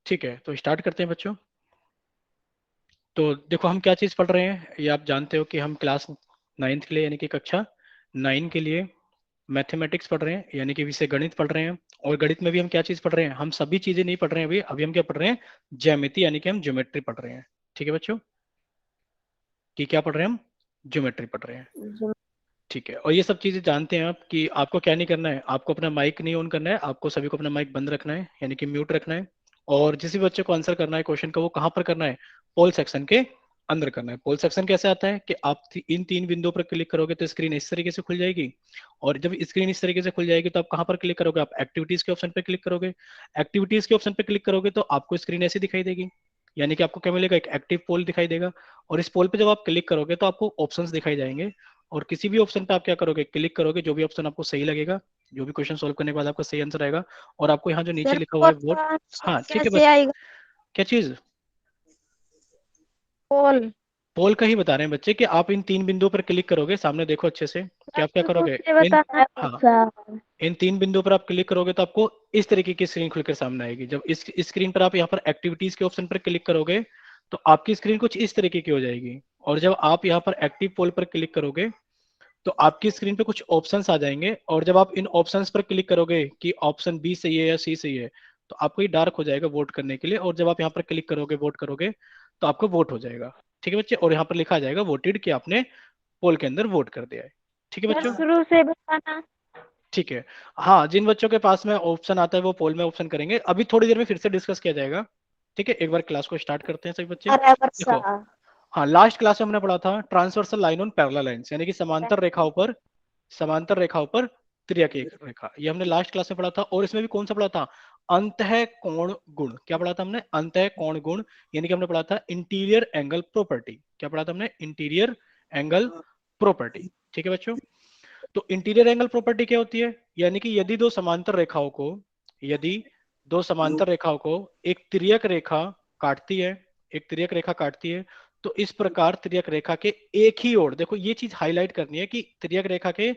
ठीक है, तो स्टार्ट करते हैं बच्चों। तो देखो हम क्या चीज़ पढ़ रहे हैं, ये आप जानते हो कि हम क्लास 9th के लिए यानी कि कक्षा 9 के लिए मैथमेटिक्स पढ़ रहे हैं, यानी कि विषय गणित पढ़ रहे हैं। और गणित में भी हम क्या चीज़ पढ़ रहे हैं, हम सभी चीज़ें नहीं पढ़ रहे हैं अभी अभी हम क्या पढ़ रहे हैं, ज्यामिति यानी कि हम ज्योमेट्री पढ़ रहे हैं। ठीक है बच्चों, कि क्या पढ़ रहे हैं हम, ज्योमेट्री पढ़ रहे हैं। ठीक है, और ये सब चीजें जानते हैं आप कि आपको क्या नहीं करना है, आपको अपना माइक नहीं ऑन करना है, आपको सभी को अपना माइक बंद रखना है यानी कि म्यूट रखना है। और जिस भी बच्चे को आंसर करना है क्वेश्चन का, वो कहाँ पर करना है, पोल सेक्शन के अंदर करना है। पोल सेक्शन कैसे आता है कि आप इन 3 बिंदुओं पर क्लिक करोगे तो स्क्रीन इस तरीके से खुल जाएगी। और जब स्क्रीन इस तरीके से खुल जाएगी तो आप कहाँ पर क्लिक करोगे, आप एक्टिविटीज के ऑप्शन पर क्लिक करोगे। एक्टिविटीज के ऑप्शन पर क्लिक करोगे तो आपको स्क्रीन ऐसी दिखाई देगी, यानी कि आपको क्या मिलेगा, एक एक्टिव पोल दिखाई देगा। और इस पोल पे जब आप क्लिक करोगे तो आपको ऑप्शंस दिखाई जाएंगे। और किसी भी ऑप्शन पे आप क्या करोगे, क्लिक करोगे, जो भी ऑप्शन आपको सही लगेगा, जो भी क्वेश्चन सोल्व करने के बाद आपका सही आंसर आएगा। और आपको यहाँ जो नीचे सर लिखा हुआ पोल है वोट। का आंसर हाँ ठीक है कैसे बस, आएगा? क्या चीज, पोल पोल का ही बता रहे हैं बच्चे कि आप इन 3 बिंदुओं पर क्लिक करोगे, सामने देखो अच्छे से कि आप क्या शुरू करोगे। से इन बताना है हाँ, सर। इन 3 बिंदुओं पर आप क्लिक करोगे तो आपको इस तरीके की स्क्रीन खुलकर सामने आएगी। जब इस स्क्रीन पर आप यहाँ पर एक्टिविटीज के ऑप्शन पर क्लिक करोगे तो आपकी स्क्रीन कुछ इस तरीके की हो जाएगी। और जब आप यहाँ पर एक्टिव पोल पर क्लिक करोगे तो आपकी स्क्रीन पे कुछ ऑप्शंस आ जाएंगे। और जब आप इन ऑप्शंस पर क्लिक करोगे कि ऑप्शन बी सही है या सी सही है, तो आपको ये डार्क हो जाएगा वोट करने के लिए। और जब आप यहाँ पर क्लिक करोगे वोट करोगे तो आपको वोट हो जाएगा। ठीक है बच्चे, और यहाँ पर लिखा आ जाएगा वोटेड कि आपने पोल के अंदर वोट कर दिया है। ठीक है सर बच्चों, शुरू से बताना। ठीक है। हाँ, जिन बच्चों के पास में ऑप्शन आता है वो पोल में ऑप्शन करेंगे, अभी थोड़ी देर में फिर से डिस्कस किया जाएगा। ठीक है, एक बार क्लास को स्टार्ट करते हैं सभी बच्चे। बराबर देखो, सर। हाँ लास्ट क्लास में हमने पढ़ा था transversal line on parallel lines, यानी कि समांतर रेखाओं पर तिर्यक एक रेखा, ये हमने लास्ट क्लास में पढ़ा था। और इसमें भी कौन सा पढ़ा था, अंतः कोण गुण, क्या पढ़ा था हमने, अंतः कोण गुण, यानी कि हमने पढ़ा था इंटीरियर एंगल प्रॉपर्टी। क्या पढ़ा था हमने, इंटीरियर एंगल प्रॉपर्टी। ठीक है बच्चों, तो इंटीरियर एंगल प्रॉपर्टी क्या होती है, यानी कि यदि दो समांतर रेखाओं को एक तिर्यक रेखा काटती है, एक तिर्यक रेखा काटती है, तो इस प्रकार तिर्यक रेखा के एक ही ओर, देखो ये चीज हाईलाइट करनी है कि तिर्यक रेखा के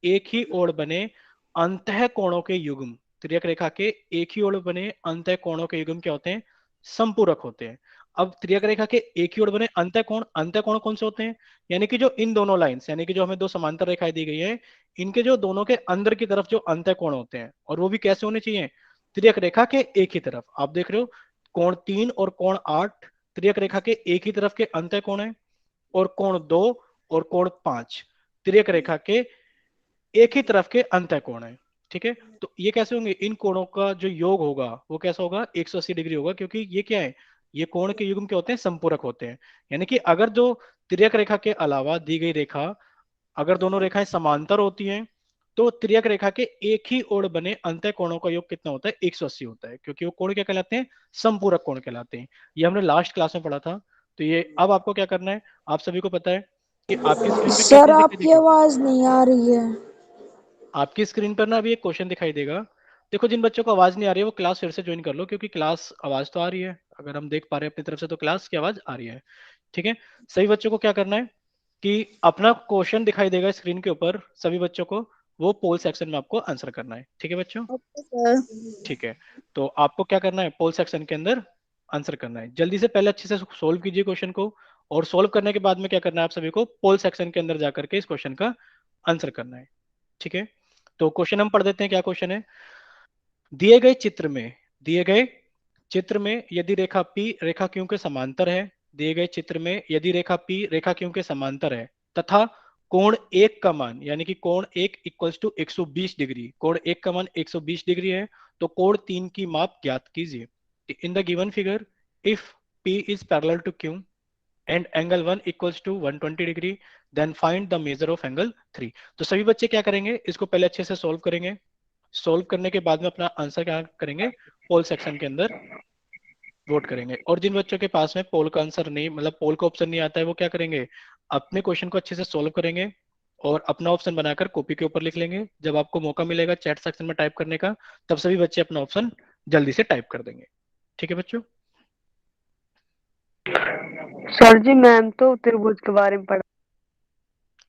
एक ही ओर बने अंतः कोणों के युग्म, तिर्यक रेखा के एक ही ओर बने अंतः कोणों के युग्म क्या होते हैं, संपूरक होते हैं। अब तिर्यक रेखा के एक ही ओर बने अंतः कोण कौन से होते हैं, यानी कि जो इन दोनों लाइंस, यानी कि जो हमें दो समांतर रेखाएं दी गई है, इनके जो दोनों के अंदर की तरफ जो अंतः कोण होते हैं, और वो भी कैसे होने चाहिए, तिर्यक रेखा के एक ही तरफ। आप देख रहे हो कोण 3 और कोण 8 तिर्यक रेखा के एक ही तरफ के अंतः कोण है। और कोण 2 और कोण 5 तिर्यक रेखा के एक ही तरफ के अंतः कोण है। ठीक है, तो ये कैसे होंगे, इन कोणों का जो योग होगा वो कैसा होगा, 180 डिग्री होगा, क्योंकि ये क्या है, ये कोण के युग्म क्या होते हैं, संपूरक होते हैं। यानी कि अगर जो तिर्यक रेखा के अलावा दी गई रेखा, अगर दोनों रेखाएं समांतर होती हैं, तो तिर्यक रेखा के एक ही ओर बने अंतः कोणों का योग कितना होता है, 180 होता है, क्योंकि वो कोण क्या कहलाते हैं, संपूरक कोण कहलाते हैं। ये हमने लास्ट क्लास में पढ़ा था। तो ये अब आपको क्या करना है, आप सभी को पता है कि आपकी स्क्रीन पे क्या सर चीज दिखाई आपकी देगी, आवाज नहीं आ रही है। आपकी स्क्रीन पर ना अभी एक क्वेश्चन दिखाई देगा। देखो, जिन बच्चों को आवाज नहीं आ रही है वो क्लास फिर से ज्वाइन कर लो, क्योंकि क्लास आवाज तो आ रही है, अगर हम देख पा रहे हैं अपनी तरफ से तो क्लास की आवाज आ रही है। ठीक है, सभी बच्चों को क्या करना है कि अपना क्वेश्चन दिखाई देगा स्क्रीन के ऊपर, सभी बच्चों को वो पोल सेक्शन में आपको आंसर करना है। ठीक है बच्चों, ओके सर। ठीक है। तो आपको क्या करना है, पोल सेक्शन के अंदर आंसर करना है। जल्दी से पहले अच्छे से सोल्व कीजिए क्वेश्चन को, और सोल्व करने के बाद में क्या करना है, आप सभी को पोल सेक्शन के अंदर जाकर के इस क्वेश्चन का आंसर करना है। ठीक है, तो क्वेश्चन हम पढ़ देते हैं, क्या क्वेश्चन है। दिए गए चित्र में दिए गए चित्र में यदि रेखा P रेखा Q के समांतर है, दिए गए चित्र में यदि रेखा P रेखा Q के समांतर है, तथा कोण एक का मान, यानी कि कोण एक इक्वल्स टू 120 डिग्री, कोण एक का मान 120 डिग्री है, तो कोण तीन की माप ज्ञात कीजिए। In the given figure, if P is parallel to Q and angle 1 equals to 120 degree, then find the measure of angle 3। तो सभी बच्चे क्या करेंगे, इसको पहले अच्छे से सोल्व करेंगे। सोल्व करने के बाद में अपना आंसर क्या करेंगे, पोल सेक्शन के अंदर वोट करेंगे। और जिन बच्चों के पास में पोल का आंसर नहीं, मतलब पोल का ऑप्शन नहीं आता है, वो क्या करेंगे, अपने क्वेश्चन को अच्छे से सोल्व करेंगे और अपना ऑप्शन बनाकर कॉपी के ऊपर लिख लेंगे। जब आपको मौका मिलेगा चैट सेक्शन में टाइप करने का, तब सभी बच्चे अपना ऑप्शन जल्दी से टाइप कर देंगे। ठीक है बच्चों, सर जी मैम तो त्रिभुज के बारे में पढ़ा।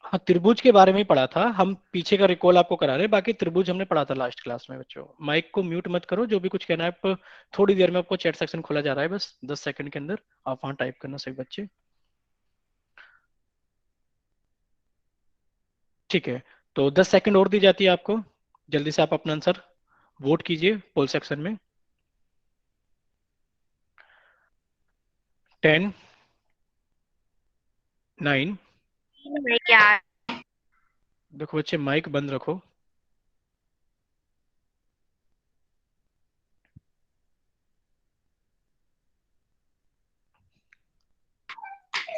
हाँ, त्रिभुज के बारे में ही पढ़ा था हम, पीछे का रिकॉल आपको करा रहे हैं, बाकी त्रिभुज हमने पढ़ा था लास्ट क्लास में बच्चों। माइक को म्यूट मत करो, जो भी कुछ कहना है आप, थोड़ी देर में आपको चैट सेक्शन खोला जा रहा है, बस 10 सेकंड के अंदर आप वहां टाइप करना सभी बच्चे। ठीक है, तो 10 सेकंड और दी जाती है आपको, जल्दी से आप अपना आंसर वोट कीजिए पोल सेक्शन में। 10, 9। मैं क्या। देखो बच्चे माइक बंद रखो।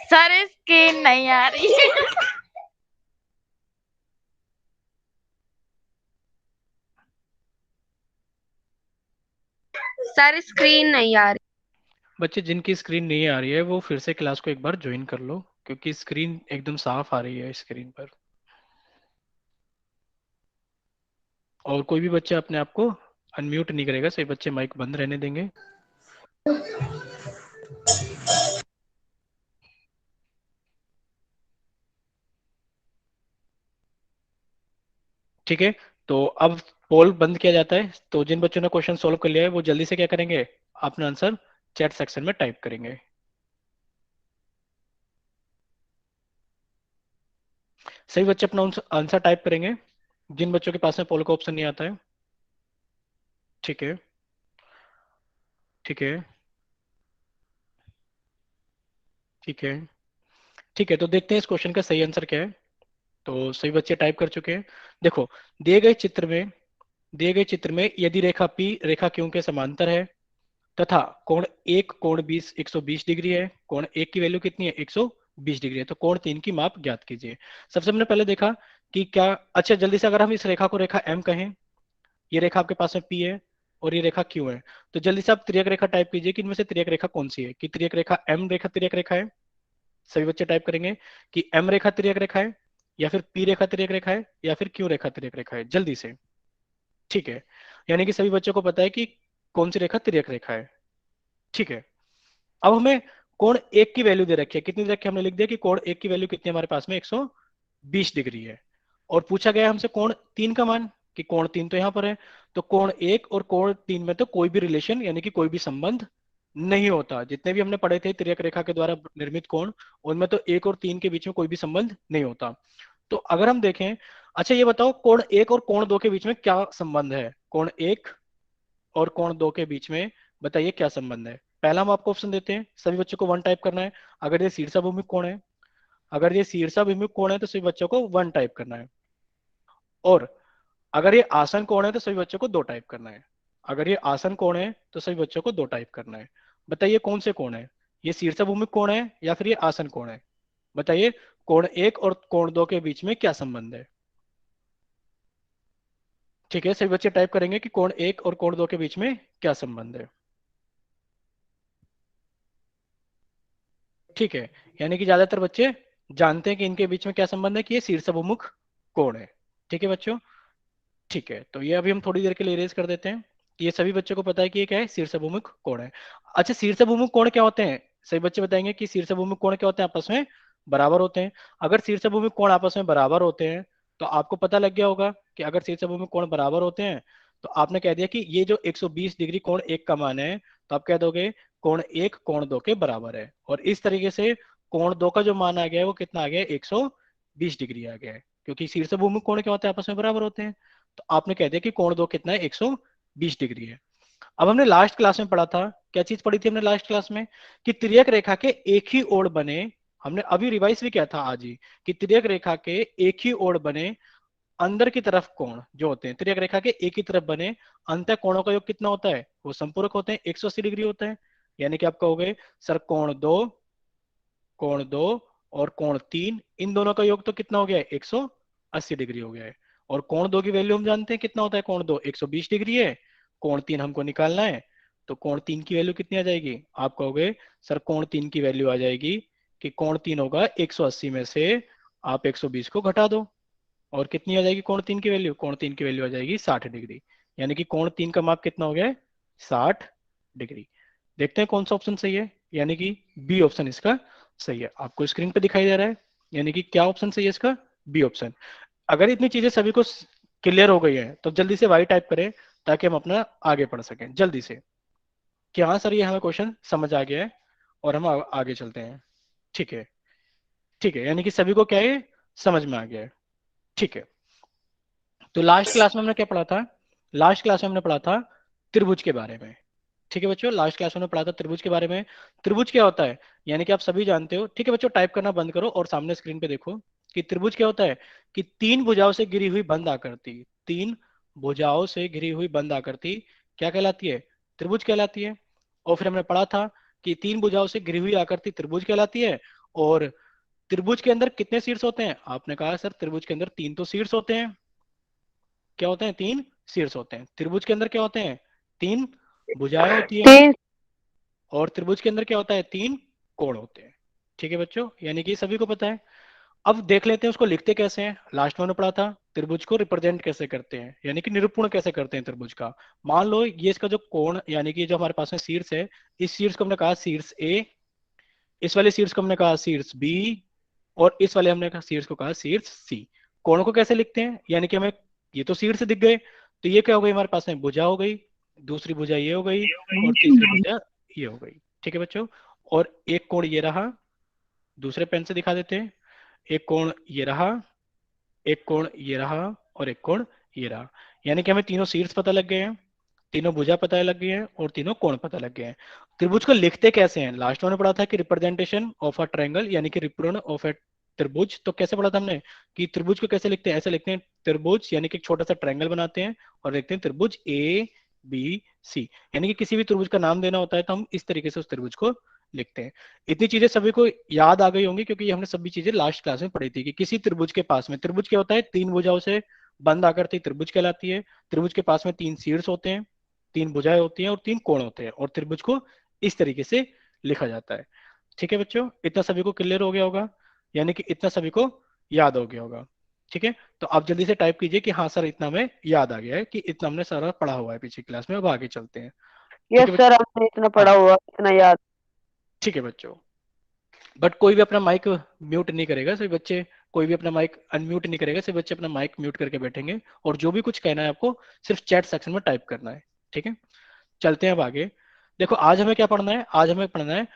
सर स्क्रीन नहीं आ रही है। सर स्क्रीन नहीं आ रही। बच्चे जिनकी स्क्रीन नहीं आ रही है वो फिर से क्लास को एक बार ज्वाइन कर लो, क्योंकि स्क्रीन एकदम साफ आ रही है स्क्रीन पर। और कोई भी बच्चा अपने आप को अनम्यूट नहीं करेगा, सभी बच्चे माइक बंद रहने देंगे। ठीक है, तो अब पोल बंद किया जाता है, तो जिन बच्चों ने क्वेश्चन सोल्व कर लिया है वो जल्दी से क्या करेंगे, अपना आंसर चैट सेक्शन में टाइप करेंगे। सभी बच्चे अपना आंसर टाइप करेंगे, जिन बच्चों के पास में पोल का ऑप्शन नहीं आता है। ठीक है, ठीक है, ठीक है, ठीक है, तो देखते हैं इस क्वेश्चन का सही आंसर क्या है। तो सभी बच्चे टाइप कर चुके हैं। देखो, दिए गए चित्र में दिए गए चित्र में यदि रेखा P रेखा Q के समांतर है, तथा कोण एक कोण 120 डिग्री है, कोण एक की वैल्यू कितनी है, 120 डिग्री है, तो कोण तीन की माप ज्ञात कीजिए। सबसे हमने पहले देखा कि क्या, अच्छा जल्दी से, अगर हम इस रेखा को रेखा M कहें, ये रेखा आपके पास में P है और ये रेखा Q है, तो जल्दी से आप त्रियक रेखा टाइप कीजिए कि इनमें से त्रियक रेखा कौन सी है, कि त्रियक रेखा M रेखा त्रियक रेखा है। सभी बच्चे टाइप करेंगे कि M रेखा त्रियक रेखा है, या फिर P रेखा त्रियक रेखा है, या फिर Q रेखा त्रियक रेखा है, जल्दी से। ठीक है, यानी कि सभी बच्चों को पता है कि कौन सी रेखा त्रियक रेखा है। ठीक है, अब हमें कोण एक की वैल्यू दे रखी है, कितनी दे रखी है, हमने लिख दिया कि कोण एक की वैल्यू कितनी है हमारे पास में, 120 डिग्री है। और पूछा गया हमसे कोण तीन का मान, कि कोण तीन तो यहां पर है, तो कोण एक और कोण तीन में तो कोई भी रिलेशन यानी कि कोई भी संबंध नहीं होता। जितने भी हमने पढ़े थे तिर्यक रेखा के द्वारा निर्मित कोण, उनमें तो एक और तीन के बीच में कोई भी संबंध नहीं होता। तो अगर हम देखें, अच्छा ये बताओ कोण एक और कोण दो के बीच में क्या संबंध है, कोण एक और कोण दो के बीच में बताइए क्या संबंध है। पहला हम आपको ऑप्शन देते हैं, सभी बच्चों को वन टाइप करना है। अगर ये शीर्षाभिमुख कोण है, अगर ये शीर्षाभिमुख कोण है तो सभी बच्चों को वन टाइप करना है। और अगर ये आसन कोण है तो सभी बच्चों को दो टाइप करना है। अगर ये आसन कोण है तो सभी बच्चों को दो टाइप करना है। बताइए कौन से कोण है, ये शीर्षाभिमुख कोण है या फिर ये आसन कोण है। बताइए, कोण एक और कोण दो के बीच में क्या संबंध है। ठीक है, सभी बच्चे टाइप करेंगे कि कोण एक और कोण दो के बीच में क्या संबंध है। ठीक है, यानी कि ज्यादातर बच्चे जानते हैं कि इनके बीच में क्या संबंध है, कि ये शीर्षाभिमुख कोण है। ठीक है बच्चों, ठीक है, तो ये अभी हम थोड़ी देर के लिए इरेज कर देते हैं। ये सभी बच्चों को पता है कि ये क्या है, शीर्षाभिमुख कोण है। अच्छा, शीर्षाभिमुख कोण क्या होते हैं, सभी बच्चे बताएंगे कि शीर्षाभिमुख कोण क्या होते हैं, आपस में बराबर होते हैं। अगर शीर्षाभिमुख कोण आपस में बराबर होते हैं, तो आपको पता लग गया होगा कि अगर शीर्षाभिमुख कोण बराबर होते हैं, तो आपने कह दिया कि ये जो 120 डिग्री कोण एक का मान है, तो आप कह दोगे कोण एक कोण दो के बराबर है। और इस तरीके से कोण दो का जो मान आ गया है वो कितना आ गया है, 120 डिग्री आ गया है, क्योंकि शीर्षाभिमुख कोण क्या होते हैं, आपस में बराबर होते हैं। तो आपने कह दिया कि कोण दो कितना है, 120 डिग्री है। अब हमने लास्ट क्लास में पढ़ा था, क्या चीज पढ़ी थी हमने लास्ट क्लास में, कि तिर्यक रेखा के एक ही ओर बने, हमने अभी रिवाइज भी किया था आज ही, कि तिर्यक रेखा के एक ही ओर बने अंदर की तरफ कोण जो होते हैं, तिर्यक रेखा के एक ही तरफ बने अंत कोणों का योग कितना होता है, वो संपूरक होते हैं, 180 डिग्री होता है। यानी कि आप कहोगे सर कोण दो और कोण तीन, इन दोनों का योग तो कितना हो गया है, 180 डिग्री हो गया है। और कोण दो की वैल्यू हम जानते हैं कितना होता है, कोण दो 120 डिग्री है, कोण तीन हमको निकालना है, तो कोण तीन की वैल्यू कितनी आ जाएगी, आप कहोगे सर कोण तीन की वैल्यू आ जाएगी कि कोण तीन होगा 180 में से आप 120 को घटा दो, और कितनी आ जाएगी कोण तीन की वैल्यू, कोण तीन की वैल्यू आ जाएगी 60 डिग्री। यानी कि कोण तीन का माप कितना हो गया है, 60 डिग्री। देखते हैं कौन सा ऑप्शन सही है, यानी कि बी ऑप्शन इसका सही है। आपको स्क्रीन पे दिखाई दे रहा है, यानी कि क्या ऑप्शन सही है इसका, बी ऑप्शन। अगर इतनी चीजें सभी को क्लियर हो गई है तो जल्दी से वाई टाइप करें ताकि हम अपना आगे पढ़ सकें जल्दी से, कि हाँ सर ये हमें क्वेश्चन समझ आ गया है और हम आगे चलते हैं। ठीक है, ठीक है, यानी कि सभी को क्या है, समझ में आ गया है। ठीक है, तो लास्ट क्लास में हमने क्या पढ़ा था, लास्ट क्लास में हमने पढ़ा था त्रिभुज के बारे में। ठीक है बच्चों, लास्ट क्लास में हमने पढ़ा था त्रिभुज के बारे में। त्रिभुज क्या होता है, यानी कि आप सभी जानते हो। ठीक है बच्चों, टाइप करना बंद करो और सामने स्क्रीन पे देखो कि त्रिभुज क्या होता है, कि तीन भुजाओं से घिरी हुई बंद आकृति, तीन भुजाओं से घिरी हुई बंद आकृति क्या कहलाती है, त्रिभुज कहलाती है। और फिर हमने पढ़ा था कि तीन भुजाओं से घिरी हुई आकृति त्रिभुज कहलाती है। और त्रिभुज के अंदर कितने शीर्ष होते हैं, आपने कहा सर त्रिभुज के अंदर तीन तो शीर्ष होते हैं। क्या होते हैं, तीन शीर्ष होते हैं। त्रिभुज के अंदर क्या होते हैं, तीन भुजाएं होती है। तीन। और त्रिभुज के अंदर क्या होता है, तीन कोण होते हैं। ठीक है बच्चों, यानी कि सभी को पता है। अब देख लेते हैं उसको लिखते कैसे हैं। लास्ट में हमने पढ़ा था त्रिभुज को रिप्रेजेंट कैसे करते हैं, यानी कि निरूपण कैसे करते हैं त्रिभुज का। मान लो ये इसका जो कोण, यानी कि जो हमारे पास में शीर्ष है, इस शीर्ष को हमने कहा शीर्ष ए, इस वाले शीर्ष को हमने कहा शीर्ष बी, और इस वाले हमने कहा शीर्ष को कहा शीर्ष सी। कोण को कैसे लिखते हैं, यानी कि हमें ये तो शीर्ष दिख गए, तो ये क्या हो गई हमारे पास में, भुजा हो गई, दूसरी भुजा ये हो गई, और तीसरी भुजा ये हो गई। ठीक है बच्चों, और एक कोण ये रहा, दूसरे पेन से दिखा देते हैं। एक कोण ये रहा, एक कोण ये रहा, और एक कोण ये रहा। यानी कि हमें तीनों शीर्ष पता लग गए हैं, तीनों भुजा पता लग गई हैं, और तीनों कोण पता लग गए हैं। त्रिभुज को लिखते कैसे हैं, लास्ट में पढ़ा था कि रिप्रेजेंटेशन ऑफ अ ट्रायंगल, यानी कि विपूर्ण ऑफ ए त्रिभुज। तो कैसे पढ़ा था हमने कि त्रिभुज को कैसे लिखते हैं, ऐसे लिखते हैं त्रिभुज, यानी कि एक छोटा सा ट्रायंगल बनाते हैं और लिखते हैं त्रिभुज ए बी सी। यानी कि किसी भी त्रिभुज का नाम देना होता है तो हम इस तरीके से उस त्रिभुज को लिखते हैं। इतनी चीजें सभी को याद आ गई होंगी क्योंकि ये हमने सभी चीजें लास्ट क्लास में पढ़ी थी कि किसी त्रिभुज के पास में, त्रिभुज क्या होता है, तीन भुजाओं से बंद आकृति त्रिभुज कहलाती है। त्रिभुज के पास में तीन शीर्ष होते हैं, तीन भुजाएं होती हैं, और तीन कोण होते हैं, और त्रिभुज को इस तरीके से लिखा जाता है। ठीक है बच्चों, इतना सभी को क्लियर हो गया होगा, यानी कि इतना सभी को याद हो गया होगा। ठीक है, तो आप जल्दी से टाइप कीजिए कि हाँ सर इतना हमें याद आ गया है, कि इतना हमने सारा पढ़ा हुआ है पिछली क्लास में, अब आगे चलते हैं। ठीक यस है सर, बच्चों, हमने इतना हाँ पढ़ा हुआ, इतना याद। ठीक है बच्चों, बट कोई भी अपना माइक म्यूट नहीं करेगा, सभी बच्चे, कोई भी अपना माइक अनम्यूट नहीं करेगा, सभी बच्चे अपना माइक म्यूट करके बैठेंगे, और जो भी कुछ कहना है आपको सिर्फ चैट सेक्शन में टाइप करना है। ठीक है, चलते हैं अब आगे। देखो आज हमें क्या पढ़ना है, आज हमें पढ़ना है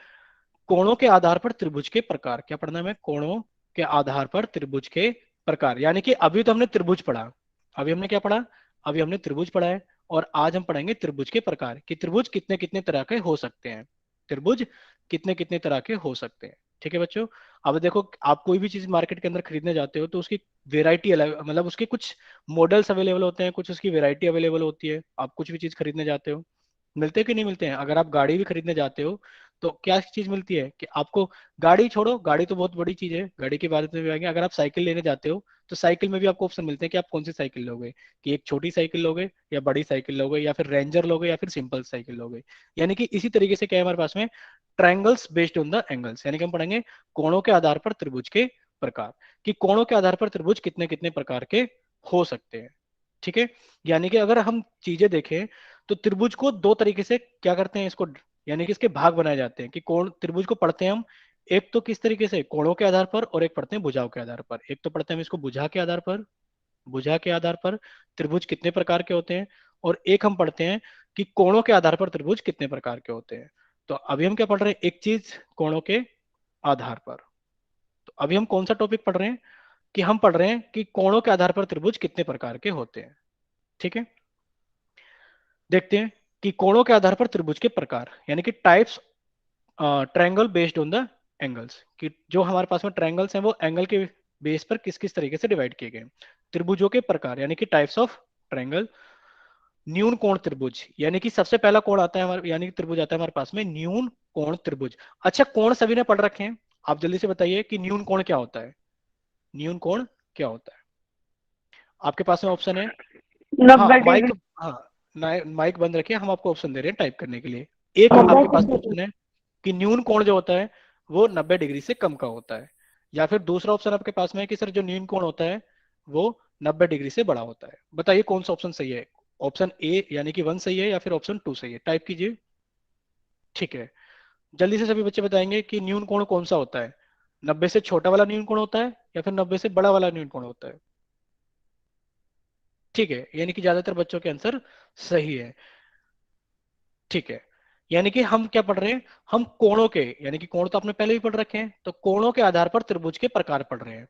कोणों के आधार पर त्रिभुज के प्रकार। क्या पढ़ना है हमें, कोणों के आधार पर त्रिभुज के प्रकार। यानी कि अभी तो हमने त्रिभुज पढ़ा, अभी हमने क्या पढ़ा, अभी हमने त्रिभुज पढ़ा है, और आज हम पढ़ेंगे त्रिभुज के प्रकार, कि त्रिभुज कितने कितने तरह के हो सकते हैं, त्रिभुज कितने कितने तरह के हो सकते हैं। ठीक है बच्चों, अब देखो आप कोई भी चीज मार्केट के अंदर खरीदने जाते हो तो उसकी वेराइटी अलग, मतलब उसके कुछ मॉडल्स अवेलेबल होते हैं, कुछ उसकी वेराइटी अवेलेबल होती है। आप कुछ भी चीज खरीदने जाते हो, मिलते हैं कि नहीं मिलते हैं। अगर आप गाड़ी भी खरीदने जाते हो तो क्या चीज मिलती है कि आपको, गाड़ी छोड़ो, गाड़ी तो बहुत बड़ी चीज है, गाड़ी की बात में भी आएंगे। अगर आप साइकिल लेने जाते हो तो साइकिल में भी आपको ऑप्शन मिलते हैं कि आप कौन सी साइकिल लोगे, कि एक छोटी साइकिल लोगे या बड़ी साइकिल लोगे, या फिर रेंजर लोगे या फिर सिंपल साइकिल लोगे। यानी कि इसी तरीके से क्या है हमारे पास में, triangles based on the angles, यानी कि हम पढ़ेंगे कोणों के आधार पर त्रिभुज के प्रकार, कि कोणों के आधार पर त्रिभुज कितने कितने प्रकार के हो सकते हैं। ठीक है, यानी कि अगर हम चीजें देखें तो त्रिभुज को दो तरीके से क्या करते हैं इसको, यानी कि इसके भाग बनाए जाते हैं, कि कोण त्रिभुज को पढ़ते हैं हम, एक तो किस तरीके से कोणों के आधार पर, और एक पढ़ते हैं भुजाओं के आधार पर। एक तो पढ़ते हैं हम इसको भुजा के आधार पर, भुजा के आधार पर त्रिभुज कितने प्रकार के होते हैं, और एक हम पढ़ते हैं कि कोणों के आधार पर त्रिभुज कितने प्रकार के होते हैं। तो अभी हम क्या पढ़ रहे हैं, एक चीज कोणों के आधार पर। तो अभी हम कौन सा टॉपिक पढ़ रहे हैं, कि हम पढ़ रहे हैं कि कोणों के आधार पर त्रिभुज कितने प्रकार के होते हैं। ठीक है, देखते हैं कि कोणों के आधार पर त्रिभुज के प्रकार, यानी कि types, triangle based on the angles, कि जो हमारे पास में ट्रायंगल्स हैं वो एंगल के बेस पर किस किस तरीके से डिवाइड किए गए हैं। त्रिभुजों के प्रकार, यानी कि टाइप्स ऑफ ट्रायंगल। न्यून कोण त्रिभुज, यानी कि सबसे पहला कोण आता है हमारे, यानी कि त्रिभुज आता है हमारे पास में न्यून कोण त्रिभुज। अच्छा, कोण सभी ने पढ़ रखे हैं, आप जल्दी से बताइए कि न्यून कोण क्या होता है, न्यून कोण क्या होता है। आपके पास में ऑप्शन है, हाँ 90 डिग्री। माइक, हाँ माइक बंद रखिए, हम आपको ऑप्शन दे रहे हैं टाइप करने के लिए। एक आपके पास में ऑप्शन है कि न्यून कोण जो होता है वो 90 डिग्री से कम का होता है, या फिर दूसरा ऑप्शन आपके पास में है कि सर जो न्यून कोण होता है वो 90 डिग्री से बड़ा होता है। बताइए कौन सा ऑप्शन सही है, ऑप्शन ए यानी कि वन सही है, या फिर ऑप्शन टू सही है, टाइप कीजिए। ठीक है, जल्दी से सभी बच्चे बताएंगे कि न्यून कोण कौन सा होता है। 90 से छोटा वाला न्यून कोण होता है या फिर 90 से बड़ा वाला न्यून कोण होता है? ठीक है, यानी कि ज्यादातर बच्चों के आंसर सही है। ठीक है, यानी कि हम क्या पढ़ रहे हैं, हम कोणों के, यानी कि कोण तो आपने पहले भी पढ़ रखे हैं, तो कोणों के आधार पर त्रिभुज के प्रकार पढ़ रहे हैं।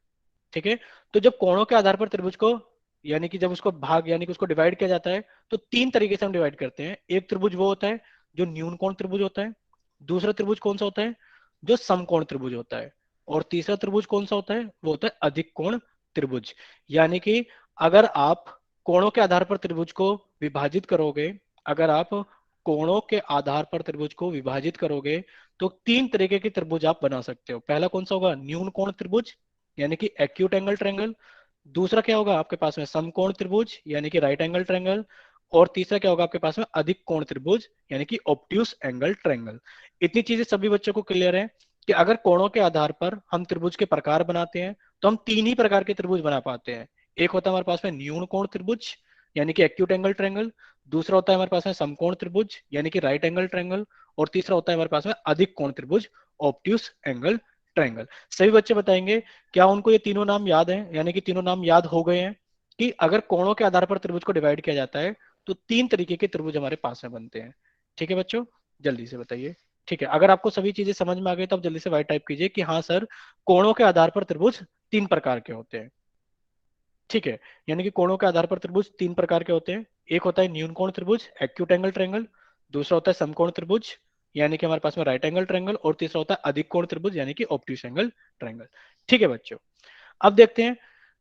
ठीक है, तो जब कोणों के आधार पर त्रिभुज को, यानी कि जब उसको भाग, यानी कि उसको डिवाइड किया जाता है, तो तीन तरीके से हम डिवाइड करते हैं। एक त्रिभुज वो होता है जो न्यून कोण त्रिभुज होता है, दूसरा त्रिभुज कौन सा होता है, जो समकोण त्रिभुज होता है, और तीसरा त्रिभुज कौन सा होता है, वो होता है अधिक कोण त्रिभुज। यानी कि अगर आप कोणों के आधार पर त्रिभुज को विभाजित करोगे, अगर आप कोणों के आधार पर त्रिभुज को विभाजित करोगे, तो तीन तरीके के त्रिभुज आप बना सकते हो। पहला कौन सा होगा, न्यून कोण त्रिभुज, यानी कि एक्यूट एंगल ट्रायंगल। दूसरा क्या होगा आपके पास में, समकोण त्रिभुज, यानी कि राइट एंगल ट्रायंगल। और तीसरा क्या होगा आपके पास में, अधिक कोण त्रिभुज, यानी कि ऑब्ट्यूस एंगल ट्रायंगल। इतनी चीजें सभी बच्चों को क्लियर है कि अगर कोणों के आधार पर हम त्रिभुज के प्रकार बनाते हैं, तो हम तीन ही प्रकार के त्रिभुज बना पाते हैं। एक होता है हमारे पास में न्यून कोण त्रिभुज, यानी कि एक्यूट एंगल ट्रायंगल। दूसरा होता है हमारे पास में समकोण त्रिभुज, यानी कि राइट एंगल ट्रायंगल। और तीसरा होता है हमारे पास में अधिक कोण त्रिभुज, ऑब्ट्यूस एंगल ट्रायंगल। सभी बच्चे बताएंगे क्या उनको ये तीनों नाम याद है, यानी कि तीनों नाम याद हो गए हैं कि अगर कोणों के आधार पर त्रिभुज को डिवाइड किया जाता है, तो तीन तरीके के त्रिभुज हमारे पास में बनते हैं। ठीक है बच्चों, जल्दी से बताइए। ठीक है, अगर आपको सभी चीजें समझ में आ गई तो आप जल्दी से वाई टाइप कीजिए कि हाँ सर, कोणों के आधार पर त्रिभुज तीन प्रकार के होते हैं। ठीक है, यानी कि कोणों के आधार पर त्रिभुज तीन प्रकार के होते हैं। एक होता है न्यून कोण त्रिभुज, एक्यूट एंगल ट्रायंगल। दूसरा होता है समकोण त्रिभुज, यानी कि हमारे पास में राइट एंगल ट्रायंगल। और तीसरा होता है अधिक कोण त्रिभुज, यानी कि ऑब्ट्यूस एंगल ट्रायंगल। ठीक है बच्चों, अब देखते हैं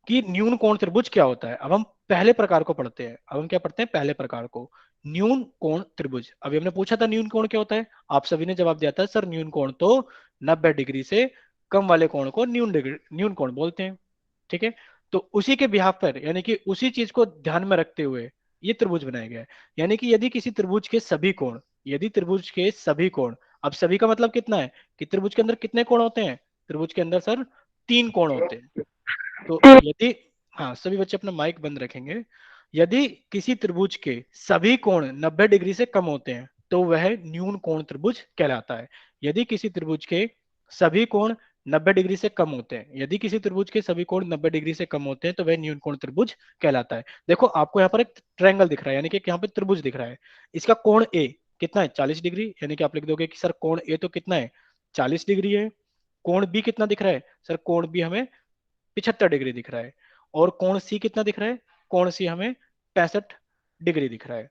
कि न्यून कोण त्रिभुज क्या होता है। अब हम पहले प्रकार को पढ़ते हैं। अब हम क्या पढ़ते हैं, पहले प्रकार को, न्यून कोण त्रिभुज। अभी हमने पूछा था न्यून कोण क्या होता है, आप सभी ने जवाब दिया था सर न्यून कोण तो 90 डिग्री से कम वाले कोण को न्यून कोण बोलते हैं। ठीक है, तो उसी के बिहाफ पर, यानी कि उसी चीज को ध्यान में रखते हुए ये त्रिभुज बनाया गया है। यानी कि यदि किसी त्रिभुज के सभी कोण, यदि त्रिभुज के सभी कोण, अब सभी का मतलब कितना है कि त्रिभुज के अंदर कितने कोण होते हैं, त्रिभुज के अंदर सर तीन कोण होते हैं। तो यदि, हाँ सभी बच्चे अपना माइक बंद रखेंगे, यदि किसी त्रिभुज के सभी कोण 90 डिग्री से कम होते हैं, तो वह न्यून कोण त्रिभुज कहलाता है। यदि किसी त्रिभुज के सभी कोण 90 डिग्री से कम होते हैं, यदि किसी त्रिभुज के सभी कोण 90 डिग्री से कम होते हैं, तो वह न्यून कोण त्रिभुज कहलाता है। देखो आपको यहाँ पर एक ट्रायंगल दिख रहा है, यानी कि यहाँ पे त्रिभुज दिख रहा है। इसका कोण ए कितना है, 40 डिग्री, यानी कि आप लिख दोगे कि सर कोण ए तो कितना है, 40 डिग्री है। कोण बी कितना दिख रहा है, सर कोण बी हमें 75 डिग्री दिख रहा है। और कोण सी कितना दिख रहा है, कोण सी हमें 65 डिग्री दिख रहा है।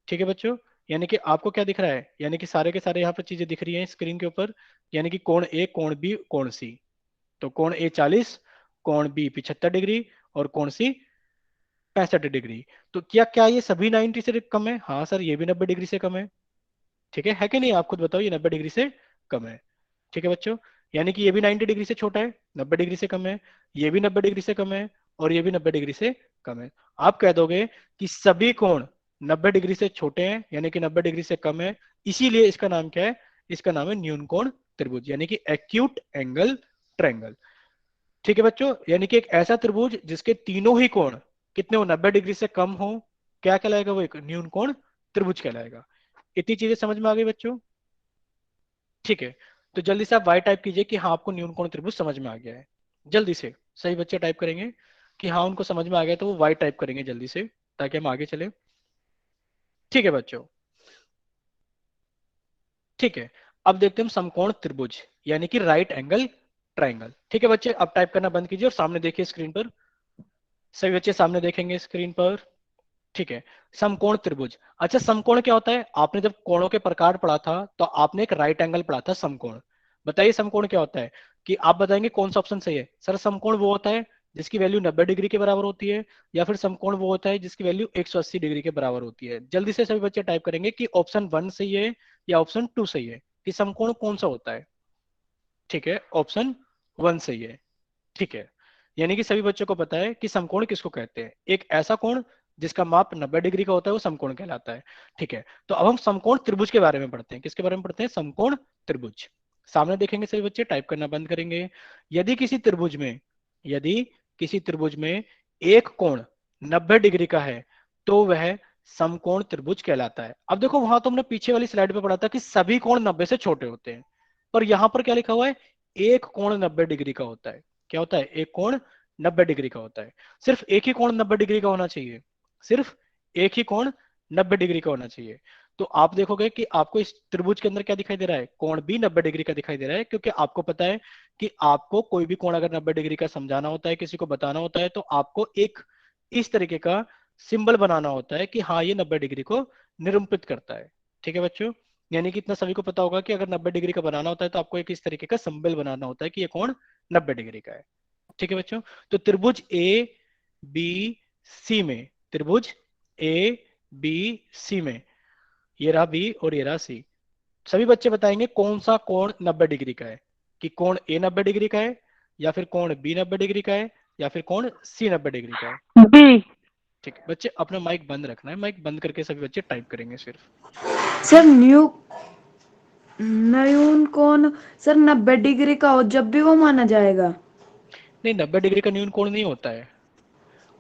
ठीक है बच्चों, यानी कि आपको क्या दिख रहा है, यानी कि सारे के सारे यहाँ पर चीजें दिख रही हैं स्क्रीन के ऊपर। यानी कि कोण ए, कोण बी, कोण सी। तो कोण ए 40, कोण बी 75 डिग्री, और कोण सी 65 डिग्री। तो क्या क्या ये सभी 90 से कम है, हाँ सर ये भी 90 डिग्री से कम है। ठीक है कि नहीं, आप खुद बताओ, ये 90 डिग्री से कम है। ठीक है बच्चों, यानी कि ये भी 90 डिग्री से छोटा है, 90 डिग्री से कम है, ये भी 90 डिग्री से कम है, और ये भी 90 डिग्री से कम है। आप कह दोगे कि सभी कोण 90 डिग्री से छोटे हैं, यानी कि 90 डिग्री से कम है, इसीलिए इसका नाम क्या है, इसका नाम है न्यून कोण त्रिभुज, यानी कि एक्यूट एंगल ट्रायंगल। ठीक है बच्चों, यानी कि एक ऐसा त्रिभुज जिसके तीनों ही कोण कितने हो, 90 डिग्री से कम हो, क्या कहलाएगा, वो एक न्यून कोण त्रिभुज कहलाएगा। इतनी चीजें समझ में आ गई बच्चों। ठीक है, तो जल्दी से आप वाई टाइप कीजिए कि हाँ आपको न्यून कोण त्रिभुज समझ में आ गया है। जल्दी से सही बच्चे टाइप करेंगे कि हाँ उनको समझ में आ गया, तो वो वाई टाइप करेंगे जल्दी से, ताकि हम आगे चले। ठीक है बच्चों, ठीक है, अब देखते हैं हम समकोण त्रिभुज, यानी कि राइट एंगल ट्राइंगल। ठीक है बच्चे, अब टाइप करना बंद कीजिए और सामने देखिए स्क्रीन पर। सभी बच्चे सामने देखेंगे स्क्रीन पर। ठीक है, समकोण त्रिभुज। अच्छा समकोण क्या होता है, आपने जब कोणों के प्रकार पढ़ा था तो आपने एक राइट एंगल पढ़ा था समकोण। बताइए समकोण क्या होता है, कि आप बताएंगे कौन सा ऑप्शन सही है। सर समकोण वो होता है जिसकी वैल्यू 90 डिग्री के बराबर होती है, या फिर समकोण वो होता है जिसकी वैल्यू 180 डिग्री के बराबर होती है। जल्दी से सभी बच्चे टाइप करेंगे कि ऑप्शन 1 सही है या ऑप्शन 2 सही है, कि समकोण कौन सा होता है। ठीक है, ऑप्शन 1 सही है। ठीक है, यानी कि सभी बच्चों को पता है कि समकोण किसको कहते हैं, एक ऐसा कोण जिसका माप 90 डिग्री का होता है वो समकोण कहलाता है। ठीक है, तो अब हम समकोण त्रिभुज के बारे में पढ़ते हैं। किसके बारे में पढ़ते हैं, समकोण त्रिभुज। सामने देखेंगे सभी बच्चे, टाइप करना बंद करेंगे। यदि किसी त्रिभुज में, यदि किसी त्रिभुज में एक कोण 90 डिग्री का है, तो वह समकोण त्रिभुज कहलाता है। अब देखो वहां तो हमने पीछे वाली स्लाइड पे पढ़ा था कि सभी कोण 90 से छोटे होते हैं, पर यहां पर क्या लिखा हुआ है, एक कोण 90 डिग्री का होता है। क्या होता है? एक कोण 90 डिग्री का होता है। सिर्फ एक ही कोण 90 डिग्री का होना चाहिए, सिर्फ एक ही कोण 90 डिग्री का होना चाहिए। तो आप देखोगे कि आपको इस त्रिभुज के अंदर क्या दिखाई दे रहा है? कोण भी 90 डिग्री का दिखाई दे रहा है, क्योंकि आपको पता है कि आपको कोई भी कोण अगर 90 डिग्री का समझाना होता है, किसी को बताना होता है, तो आपको एक इस तरीके का सिंबल बनाना होता है कि हाँ ये 90 डिग्री को निरूपित करता है। ठीक है बच्चों, यानी कि इतना सभी को पता होगा कि अगर 90 डिग्री का बनाना होता है तो आपको एक इस तरीके का सिंबल बनाना होता है कि ये कोण 90 डिग्री का है। ठीक है बच्चों, तो त्रिभुज ए बी सी में, त्रिभुज ए बी सी में, ये रहा बी और ये रहा सी, सभी बच्चे बताएंगे कौन सा कोण 90 डिग्री का है, कि कोण ए 90 डिग्री का है, या फिर कोण बी 90 डिग्री का है, या फिर कोण सी 90 डिग्री का है। बी। ठीक है बच्चे, अपना माइक बंद रखना है, माइक बंद करके सभी बच्चे टाइप करेंगे सिर्फ। ठीक सर है, न्यून कोण सर 90 डिग्री का हो जब भी वो माना जाएगा। नहीं 90 डिग्री का न्यून कोण नहीं होता है।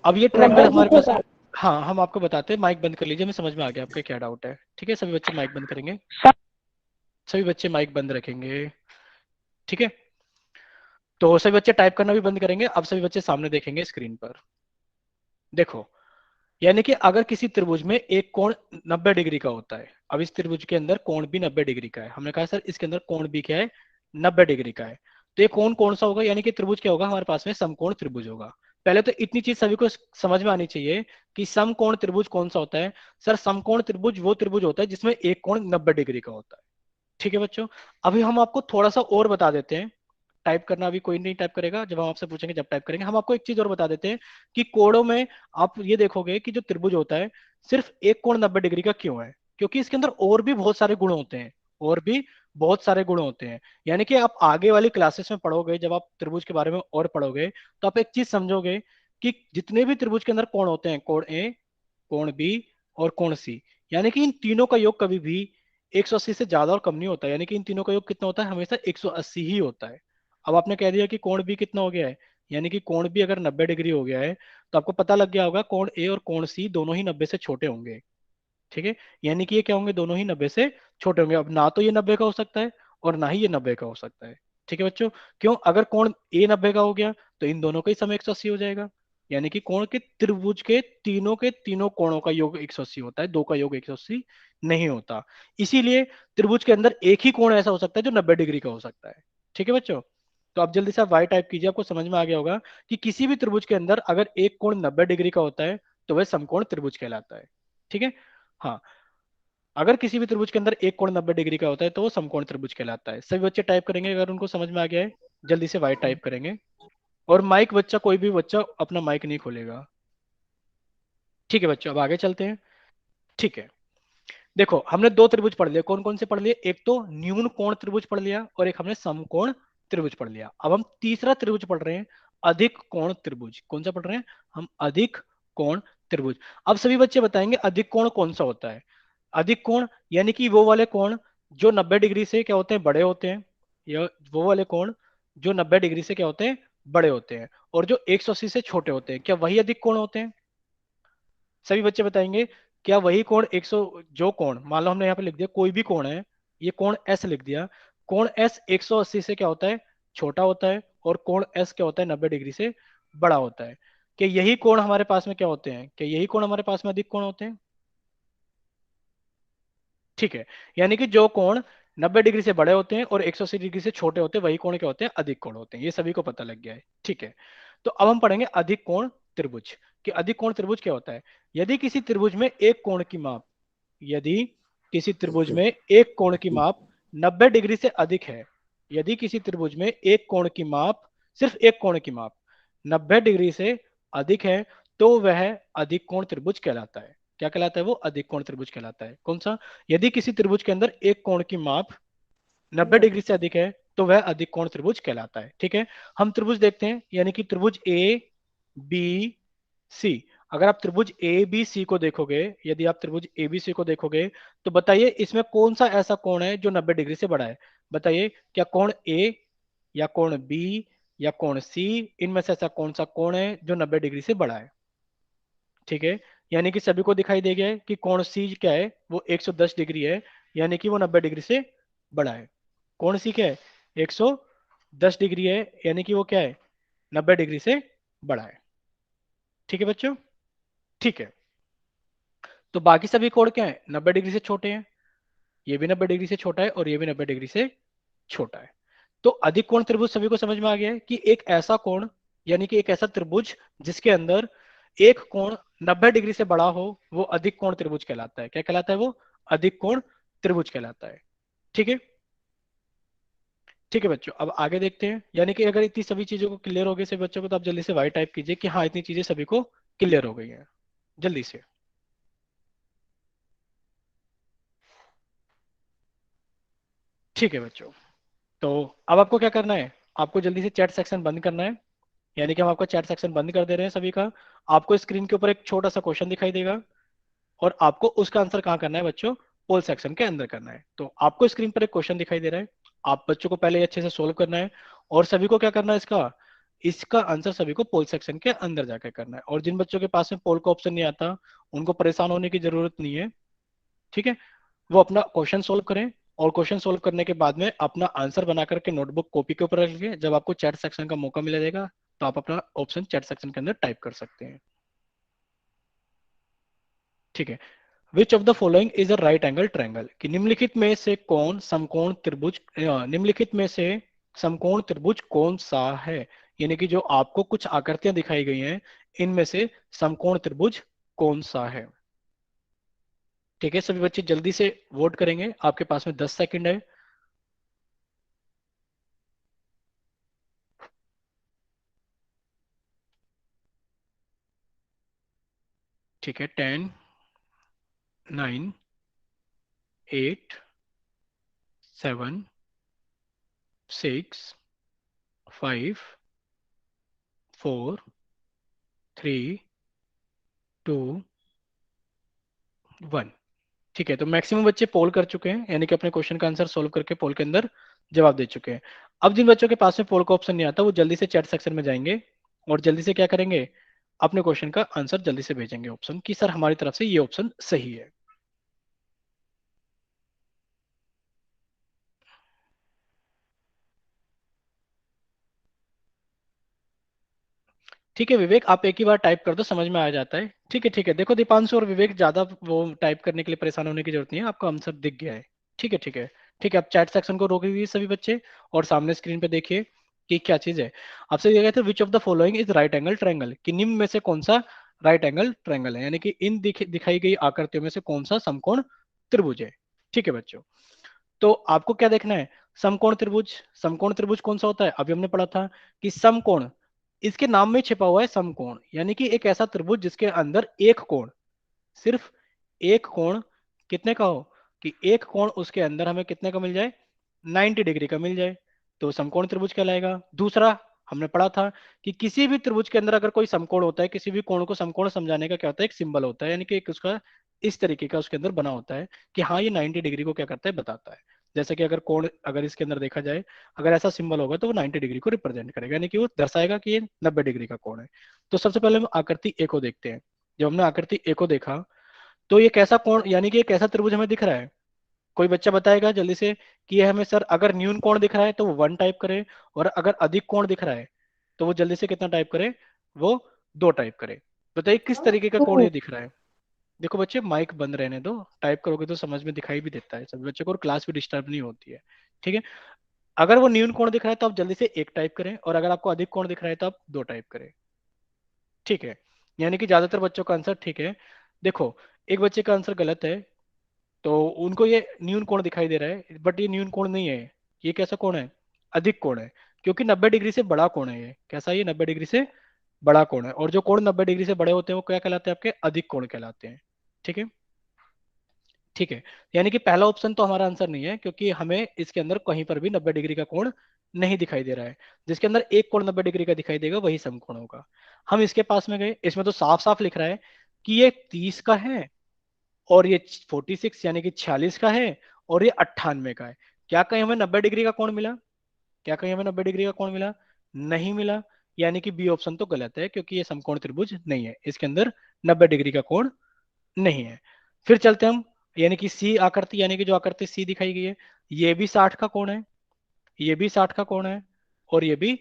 अब ये ट्रायंगल 90 हमारे डिग्री पास, का। हाँ हम आपको बताते हैं, माइक बंद कर लीजिए, मैं समझ में आ गया आपका क्या डाउट है। ठीक है, सभी बच्चे माइक बंद करेंगे, सभी बच्चे माइक बंद रखेंगे। ठीक है, तो सभी बच्चे टाइप करना भी बंद करेंगे। अब सभी बच्चे सामने देखेंगे स्क्रीन पर। देखो, यानी कि अगर किसी त्रिभुज में एक कोण 90 डिग्री का होता है, अब इस त्रिभुज के अंदर कोण भी 90 डिग्री का है, हमने कहा सर इसके अंदर कोण भी क्या है? 90 डिग्री का है। तो ये कोण कौन सा होगा? यानी कि त्रिभुज क्या होगा हमारे पास में? समकोण त्रिभुज होगा। पहले तो इतनी चीज सभी को समझ में आनी चाहिए कि समकोण त्रिभुज कौन सा होता है। सर समकोण त्रिभुज वो त्रिभुज होता है जिसमें एक कोण 90 डिग्री का होता है। ठीक है बच्चों, अभी हम आपको थोड़ा सा और बता देते हैं। टाइप करना अभी कोई नहीं टाइप करेगा, जब हम आपसे पूछेंगे जब टाइप करेंगे। हम आपको एक चीज और बता देते हैं कि कोणों में आप ये देखोगे कि जो त्रिभुज होता है सिर्फ एक कोण 90 डिग्री का क्यों है? क्योंकि इसके अंदर और भी बहुत सारे गुण होते हैं, और भी बहुत सारे गुण होते हैं। यानी कि आप आगे वाली क्लासेस में पढ़ोगे, जब आप त्रिभुज के बारे में और पढ़ोगे, तो आप एक चीज समझोगे कि जितने भी त्रिभुज के अंदर कोण होते हैं, कोण ए, कोण बी और कोण सी, यानी कि इन तीनों का योग कभी भी 180 से ज्यादा और कम नहीं होता। यानी कि इन तीनों का योग कितना होता है? हमेशा 180 ही होता है। अब आपने कह दिया कि कोण बी कितना हो गया है, यानी कि कोण बी अगर 90 डिग्री हो गया है, तो आपको पता लग गया होगा कोण ए और कोण सी दोनों ही 90 से छोटे होंगे। ठीक है, यानी कि ये क्या होंगे? दोनों ही 90 से छोटे होंगे। अब ना तो ये 90 का हो सकता है और ना ही ये 90 का हो सकता है। ठीक है बच्चों, क्यों? अगर कोण ए 90 का हो गया तो इन दोनों का ही समय 180 हो जाएगा। यानी कि कोण के त्रिभुज के तीनों कोणों का योग 180 होता है, दो का योग 180 नहीं होता। इसीलिए त्रिभुज के अंदर एक ही कोण ऐसा हो सकता है जो 90 डिग्री का हो सकता है। ठीक है बच्चों, तो आप जल्दी से आप वाई टाइप कीजिए, आपको समझ में आ गया होगा कि किसी भी त्रिभुज के अंदर अगर एक कोण 90 डिग्री का होता है तो वह समकोण त्रिभुज कहलाता है। ठीक है, हाँ, अगर किसी भी त्रिभुज के अंदर एक कोण 90 डिग्री का होता है तो वो समकोण त्रिभुज कहलाता है। सभी बच्चे टाइप करेंगे अगर उनको समझ में आ गया है, जल्दी से वाई टाइप करेंगे। और माइक बच्चा, कोई भी बच्चा अपना माइक नहीं खोलेगा। ठीक है बच्चों, अब आगे चलते हैं। ठीक है, देखो हमने दो त्रिभुज पढ़ लिए, कौन कौन से पढ़ लिए? एक तो न्यून कोण त्रिभुज पढ़ लिया और एक हमने समकोण त्रिभुज पढ़ लिया। अब हम तीसरा त्रिभुज पढ़ रहे हैं, अधिक कोण त्रिभुज। कौन सा पढ़ रहे हैं हम? अधिक कोण त्रिभुज। अब सभी बच्चे बताएंगे अधिक कोण कौन सा होता है। अधिक कोण यानी कि वो वाले कोण जो 90 डिग्री से क्या होते हैं? बड़े होते हैं, या वो वाले कोण जो 90 डिग्री से क्या होते हैं? बड़े होते हैं, और जो 180 से छोटे होते हैं, क्या वही अधिक कोण होते हैं? सभी बच्चे बताएंगे क्या वही कोण 100, जो कोण मान लो हमने यहाँ पे लिख दिया कोई भी कोण है, ये कोण एस लिख दिया, कोण एस 180 से क्या होता है? छोटा होता है, और कोण एस क्या होता है? 90 डिग्री से बड़ा होता है। क्या यही कोण हमारे पास में क्या होते हैं? क्या यही कोण हमारे पास में अधिक कोण होते हैं? ठीक है, यानी कि जो कोण 90 डिग्री से बड़े होते हैं और 180 डिग्री से छोटे होते हैं वही कोण क्या होते हैं? अधिक कोण होते हैं। ये सभी को पता लग गया है। ठीक है, तो अब हम पढ़ेंगे अधिक कोण त्रिभुज, कि अधिक कोण त्रिभुज क्या होता है। यदि किसी त्रिभुज में एक कोण की माप, यदि किसी त्रिभुज में एक कोण की माप 90 डिग्री से अधिक है, यदि किसी त्रिभुज में एक कोण की माप, सिर्फ एक कोण की माप 90 डिग्री से अधिक है, तो वह अधिक कोण त्रिभुज कहलाता है। क्या कहलाता है? वो अधिक कोण त्रिभुज कहलाता है। कौन सा? यदि किसी त्रिभुज के अंदर एक कोण की माप 90 डिग्री से अधिक है तो वह अधिक कोण त्रिभुज कहलाता है। ठीक है, हम त्रिभुज देखते हैं, यानी कि त्रिभुज ए बी सी। अगर आप त्रिभुज ए बी सी को देखोगे, यदि आप त्रिभुज ए बी सी को देखोगे, तो बताइए इसमें कौन सा ऐसा कोण है जो 90 डिग्री से बड़ा है? बताइए, क्या कोण ए, या कोण बी, या कोण सी, इनमें से ऐसा कौन सा कोण है जो 90 डिग्री से बड़ा है? ठीक है, यानी कि सभी को दिखाई दे गया है कि कोण सी क्या है? वो 110 डिग्री है, यानी कि वो 90 डिग्री से बड़ा है। कोण सी क्या है? 110 10 डिग्री है, यानी कि वो क्या है, 90 डिग्री से बड़ा है। ठीक है बच्चों, ठीक है। तो बाकी सभी कोण क्या है, 90 डिग्री से छोटे हैं। ये भी 90 डिग्री से छोटा है और ये भी 90 डिग्री से छोटा है। तो अधिक कोण त्रिभुज सभी को समझ में आ गया है कि एक ऐसा कोण, यानी कि एक ऐसा त्रिभुज जिसके अंदर एक कोण 90 डिग्री से बड़ा हो, वो अधिक कोण त्रिभुज कहलाता है। क्या कहलाता है वो, अधिक कोण त्रिभुज कहलाता है। ठीक है, ठीक है बच्चों, अब आगे देखते हैं। यानी कि अगर इतनी सभी चीजों को क्लियर हो गए सभी बच्चों को, तो आप जल्दी से वाई टाइप कीजिए कि हाँ इतनी चीजें सभी को क्लियर हो गई हैं, जल्दी से। ठीक है बच्चों, तो अब आपको क्या करना है, आपको जल्दी से चैट सेक्शन बंद करना है। यानी कि हम आपका चैट सेक्शन बंद कर दे रहे हैं सभी का। आपको स्क्रीन के ऊपर एक छोटा सा क्वेश्चन दिखाई देगा और आपको उसका आंसर कहाँ करना है बच्चों, पोल सेक्शन के अंदर करना है। तो आपको स्क्रीन पर एक क्वेश्चन दिखाई दे रहा है, आप बच्चों को पहले अच्छे से सोल्व करना है और सभी को क्या करना है, इसका इसका आंसर सभी को पोल सेक्शन के अंदर जाकर करना है। और जिन बच्चों के पास में पोल का ऑप्शन नहीं आता, उनको परेशान होने की जरूरत नहीं है। ठीक है, वो अपना क्वेश्चन सोल्व करें और क्वेश्चन सोल्व करने के बाद में अपना आंसर बना करके नोटबुक कॉपी के ऊपर रख लीजिए। जब आपको चैट सेक्शन का मौका मिलेगा तो आप अपना ऑप्शन चैट सेक्शन के अंदर टाइप कर सकते हैं। ठीक है, which of the following is a right angle triangle, कि निम्नलिखित में से कौन समकोण त्रिभुज, निम्नलिखित में से समकोण त्रिभुज कौन सा है। यानी कि जो आपको कुछ आकृतियां दिखाई गई हैं, इनमें से समकोण त्रिभुज कौन सा है। ठीक है, सभी बच्चे जल्दी से वोट करेंगे, आपके पास में 10 सेकंड है। ठीक है, 10, 9, 8, 7, 6, 5, 4, 3, 2, 1। ठीक है, तो मैक्सिमम बच्चे पोल कर चुके हैं, यानी कि अपने क्वेश्चन का आंसर सोल्व करके पोल के अंदर जवाब दे चुके हैं। अब जिन बच्चों के पास में पोल का ऑप्शन नहीं आता, वो जल्दी से चैट सेक्शन में जाएंगे और जल्दी से क्या करेंगे, अपने क्वेश्चन का आंसर जल्दी से भेजेंगे ऑप्शन कि सर हमारी तरफ से ये ऑप्शन सही है। ठीक है विवेक, आप एक ही बार टाइप कर दो, समझ में आ जाता है। ठीक है, ठीक है, देखो दीपांशु और विवेक, ज्यादा वो टाइप करने के लिए परेशान होने की जरूरत नहीं है, आपका आंसर दिख गया है। ठीक है, ठीक है, ठीक है, आप चैट सेक्शन को रोक दीजिए सभी बच्चे और सामने स्क्रीन पे देखिए कि क्या चीज है। आपसे दिया गया था which of the following is right angle triangle, कि निम्न में से कौन सा राइट एंगल ट्रायंगल है, यानी कि इन दिखाई गई आकृतियों में से कौन सा समकोण त्रिभुज है। ठीक है बच्चों, तो आपको क्या देखना है, समकोण त्रिभुज। समकोण त्रिभुज कौन सा होता है, अभी हमने पढ़ा था कि समकोण, इसके नाम में छिपा हुआ है समकोण, यानी कि एक ऐसा त्रिभुज जिसके अंदर एक कोण, सिर्फ एक कोण कितने का हो, कि एक कोण उसके अंदर हमें कितने का मिल जाए, 90 डिग्री का मिल जाए, तो समकोण त्रिभुज कहलाएगा। दूसरा, हमने पढ़ा था कि किसी भी त्रिभुज के अंदर अगर कोई समकोण होता है, किसी भी कोण को समकोण समझाने का क्या होता है, एक सिंबल होता है, यानी कि एक उसका इस तरीके का उसके अंदर बना होता है कि हाँ ये 90 डिग्री को क्या करता है, बताता है। जैसे कि अगर कोण, अगर इसके अंदर देखा जाए, अगर ऐसा सिंबल होगा तो वो 90 डिग्री को रिप्रेजेंट करेगा, यानी कि वो दर्शाएगा कि ये 90 डिग्री का कोण है। तो सबसे पहले हम आकृति ए को देखते हैं। जब हमने आकृति ए को देखा, तो ये कैसा कोण, यानी कि एक ऐसा त्रिभुज हमें दिख रहा है। कोई बच्चा बताएगा जल्दी से कि ये हमें सर, अगर न्यून कोण दिख रहा है तो वो 1 टाइप करे, और अगर अधिक कोण दिख रहा है तो वो जल्दी से कितना टाइप करे, वो 2 टाइप करे। बताइए किस तरीके का कोण टू। ये दिख रहा है। देखो बच्चे, माइक बंद रहने दो, टाइप करोगे तो समझ में दिखाई भी देता है सभी बच्चों को और क्लास भी डिस्टर्ब नहीं होती है। ठीक है, अगर वो न्यून कोण दिख रहा है तो आप जल्दी से 1 टाइप करें, और अगर आपको अधिक कोण दिख रहा है तो आप 2 टाइप करें। ठीक है, यानी कि ज्यादातर बच्चों का आंसर ठीक है। देखो, एक बच्चे का आंसर गलत है, तो उनको ये न्यून कोण दिखाई दे रहा है, बट ये न्यून कोण नहीं है। ये कैसा कोण है, अधिक कोण है, क्योंकि 90 डिग्री से बड़ा कोण है। ये कैसा है, ये 90 डिग्री से बड़ा कोण है, और जो कोण 90 डिग्री से बड़े होते हैं वो क्या कहलाते हैं, आपके अधिक कोण कहलाते हैं। ठीक है, ठीक है, यानी कि पहला ऑप्शन तो हमारा आंसर नहीं है, क्योंकि हमें इसके अंदर कहीं पर भी 90 डिग्री का कोण नहीं दिखाई दे रहा है। जिसके अंदर एक कोण 90 डिग्री का दिखाई देगा वही समकोण होगा। हम इसके पास में गए, इसमें तो साफ साफ लिख रहा है कि ये 30 का है, और ये 46 यानी कि 46 का है, और ये 98 का है। क्या कहीं हमें 90 डिग्री का कोण मिला, क्या कहीं हमें 90 डिग्री का कोण मिला, नहीं मिला। यानी कि बी ऑप्शन तो गलत है, क्योंकि ये समकोण त्रिभुज नहीं है, इसके अंदर 90 डिग्री का कोण नहीं है। फिर चलते हम, यानी कि सी आकृति, यानी कि जो आकृति सी दिखाई गई है, ये भी 60 का कोण है, ये भी 60 का कोण है, और ये भी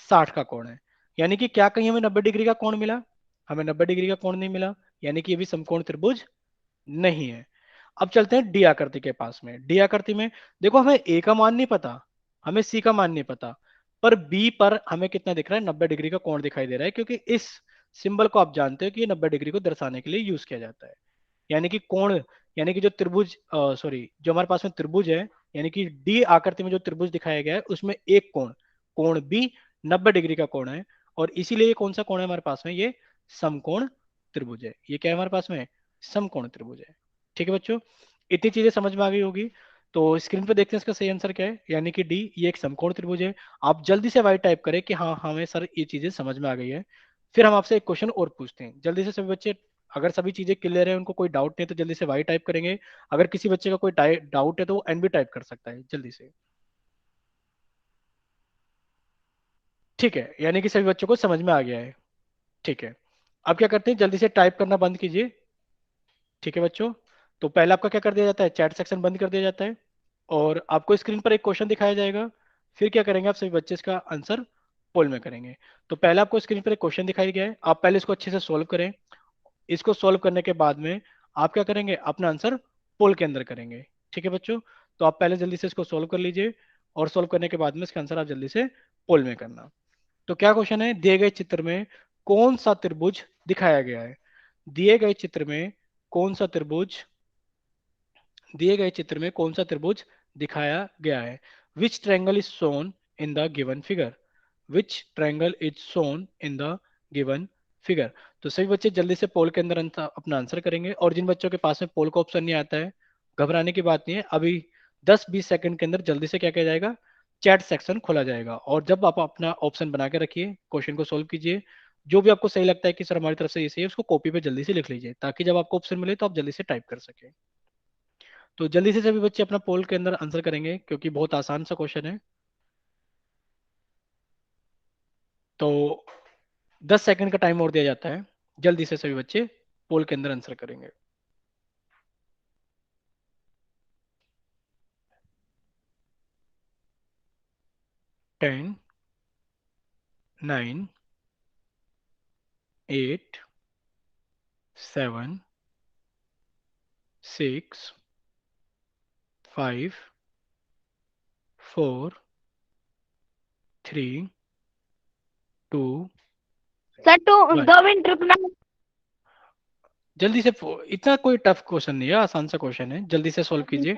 60 का कोण है। यानी कि क्या कहीं हमें 90 डिग्री का कोण मिला? हमें 90 डिग्री का कोण नहीं मिला, यानी कि ये भी समकोण त्रिभुज नहीं है। अब चलते हैं डी आकृति के पास में। डी आकृति में देखो हमें ए का मान नहीं पता, हमें सी का मान नहीं पता, पर बी पर हमें कितना दिख रहा है? 90 डिग्री का कोण दिखाई दे रहा है, क्योंकि इस सिंबल को आप जानते हो कि ये 90 डिग्री को दर्शाने के लिए यूज किया जाता है। यानी कि कोण, यानी कि जो त्रिभुज, सॉरी, जो हमारे पास में त्रिभुज है, यानी कि डी आकृति में जो त्रिभुज दिखाया गया है उसमें एक कोण, कोण बी 90 डिग्री का कोण है, और इसीलिए ये कौन सा कोण है हमारे पास में? ये समकोण त्रिभुज है। ये क्या है हमारे पास में? समकोण त्रिभुज है। ठीक है बच्चों, इतनी चीजें समझ में आ गई होगी। तो स्क्रीन पे देखते हैं इसका सही आंसर क्या है, यानी कि डी, ये एक समकोण त्रिभुज है। आप जल्दी से वाई टाइप करें कि हाँ हमें सर ये चीजें समझ में आ गई है। फिर हम आपसे एक क्वेश्चन और पूछते हैं, जल्दी से सभी बच्चे, अगर सभी चीजें क्लियर है, उनको कोई डाउट नहीं है, तो जल्दी से वाई टाइप करेंगे। अगर किसी बच्चे का कोई डाउट है तो वो एन भी टाइप कर सकता है जल्दी से। ठीक है, यानी कि सभी बच्चों को समझ में आ गया है। ठीक है, अब क्या करते हैं, जल्दी से टाइप करना बंद कीजिए। ठीक है बच्चों, तो पहले आपका क्या कर दिया जाता है? चैट सेक्शन बंद कर दिया जाता है, और आपको स्क्रीन पर एक क्वेश्चन दिखाया जाएगा। फिर क्या करेंगे, आप सभी बच्चे इसका आंसर पोल में करेंगे। तो पहले आपको स्क्रीन पर एक क्वेश्चन दिखाई गया है, आप पहले इसको अच्छे से सोल्व करें। इसको सोल्व करने के बाद में आप क्या करेंगे, अपना आंसर पोल के अंदर करेंगे। ठीक है बच्चों, तो आप पहले जल्दी से इसको सोल्व कर लीजिए, और सोल्व करने के बाद में इसका आंसर आप जल्दी से पोल में करना। तो क्या क्वेश्चन है, दिए गए चित्र में कौन सा त्रिभुज दिखाया गया है? दिए गए चित्र में कौन सा त्रिभुज, दिए गए चित्र में कौन सा त्रिभुज दिखाया गया है? Which triangle is shown in the given figure? Which triangle is shown in the given figure? तो सभी बच्चे जल्दी से पोल के अंदर अपना आंसर करेंगे, और जिन बच्चों के पास में पोल का ऑप्शन नहीं आता है, घबराने की बात नहीं है, अभी 10-20 सेकंड के अंदर जल्दी से क्या किया जाएगा, चैट सेक्शन खोला जाएगा, और जब आप अपना ऑप्शन बना के रखिए, क्वेश्चन को सोल्व कीजिए। जो भी आपको सही लगता है कि सर हमारी तरफ से ये सही है, उसको कॉपी पे जल्दी से लिख लीजिए, ताकि जब आपको ऑप्शन मिले तो आप जल्दी से टाइप कर सकें। तो जल्दी से सभी बच्चे अपना पोल के अंदर आंसर करेंगे, क्योंकि बहुत आसान सा क्वेश्चन है। तो 10 सेकंड का टाइम और दिया जाता है, जल्दी से सभी बच्चे पोल के अंदर आंसर करेंगे। 10, 9, 8, 7, 6, 5, 4, 3, 2, सर टू 1। 2 मिनट रुकना। जल्दी से इतना कोई टफ क्वेश्चन नहीं है, आसान सा क्वेश्चन है, जल्दी से सॉल्व कीजिए।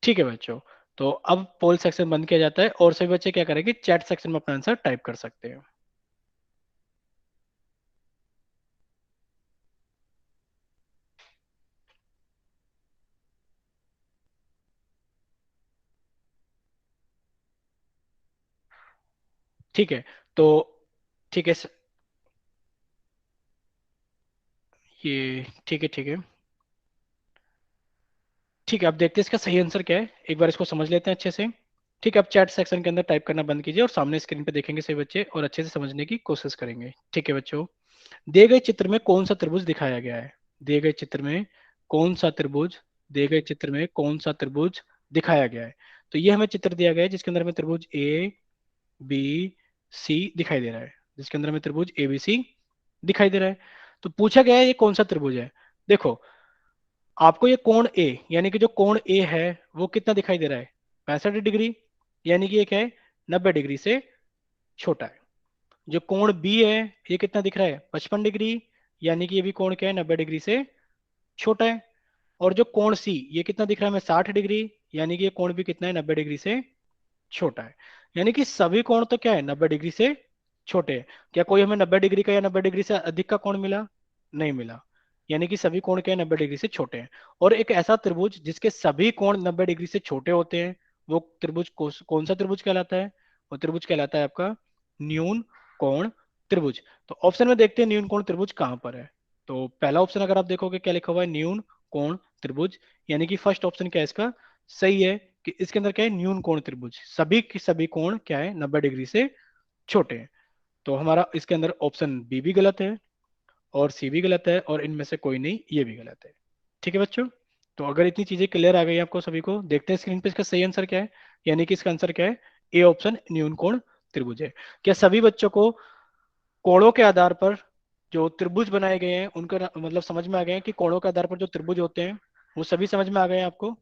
ठीक है बच्चों, तो अब पोल सेक्शन बंद किया जाता है, और सभी बच्चे क्या करेंगे, चैट सेक्शन में अपना आंसर टाइप कर सकते हैं। ठीक है, तो ठीक है ये ठीक है, ठीक है, ठीक है, अब देखते हैं इसका सही आंसर क्या है, एक बार इसको समझ लेते हैं अच्छे से। ठीक है, अब चैट सेक्शन के अंदर टाइप करना बंद कीजिए, और सामने स्क्रीन पे देखेंगे सभी बच्चे, और अच्छे से समझने की कोशिश करेंगे। ठीक है बच्चों, दिए गए चित्र में कौन सा त्रिभुज दिखाया गया है? दिए गए चित्र में कौन सा त्रिभुज, दिए गए चित्र में कौन सा त्रिभुज दिखाया गया है? तो ये हमें चित्र दिया गया है, जिसके अंदर हमें त्रिभुज ए बी सी दिखाई दे रहा है, जिसके अंदर हमें त्रिभुज ए बी सी दिखाई दे रहा है। तो पूछा गया है ये कौन सा त्रिभुज है। देखो, आपको ये कोण ए, यानी कि जो कोण ए है वो कितना दिखाई दे रहा है? 65 डिग्री, यानी कि ये क्या है, 90 डिग्री से छोटा है। जो कोण बी है ये कितना दिख रहा है? 55 डिग्री, यानी कि ये भी कोण क्या है, 90 डिग्री से छोटा है। और जो कोण सी, ये कितना दिख रहा है हमें? 60 डिग्री, यानी कि ये कोण भी कितना है, 90 डिग्री से छोटा है। यानी कि सभी कोण तो क्या है, 90 डिग्री से छोटे हैं। क्या कोई हमें 90 डिग्री का या 90 डिग्री से अधिक का कोण मिला? नहीं मिला। यानी कि सभी कोण क्या है, 90 डिग्री से छोटे हैं। और एक ऐसा त्रिभुज जिसके सभी कोण 90 डिग्री से छोटे होते हैं, वो त्रिभुज कौन सा त्रिभुज कहलाता है? वो त्रिभुज कहलाता है आपका न्यून कोण त्रिभुज। तो ऑप्शन में देखते हैं न्यून कोण त्रिभुज कहां पर है। तो पहला ऑप्शन अगर आप देखोगे, क्या लिखा हुआ है, न्यून कोण त्रिभुज, यानी कि फर्स्ट ऑप्शन क्या है इसका सही है, कि इसके अंदर क्या है, न्यून कोण त्रिभुज, सभी के सभी कोण क्या है, 90 डिग्री से छोटे हैं। तो हमारा इसके अंदर ऑप्शन बी भी गलत है, और सी भी गलत है, और इनमें से कोई नहीं, ये भी गलत है। ठीक है बच्चों, तो अगर इतनी चीजें क्लियर आ गई आपको सभी को, देखते हैं स्क्रीन पे इसका सही आंसर क्या है। यानी कि इसका आंसर क्या है, ए ऑप्शन न्यूनकोण त्रिभुज है। क्या सभी बच्चों को कोणों के आधार पर जो त्रिभुज बनाए गए हैं उनका मतलब समझ में आ गया है कि कोणों के आधार पर जो त्रिभुज होते हैं वो सभी समझ में आ गए हैं आपको?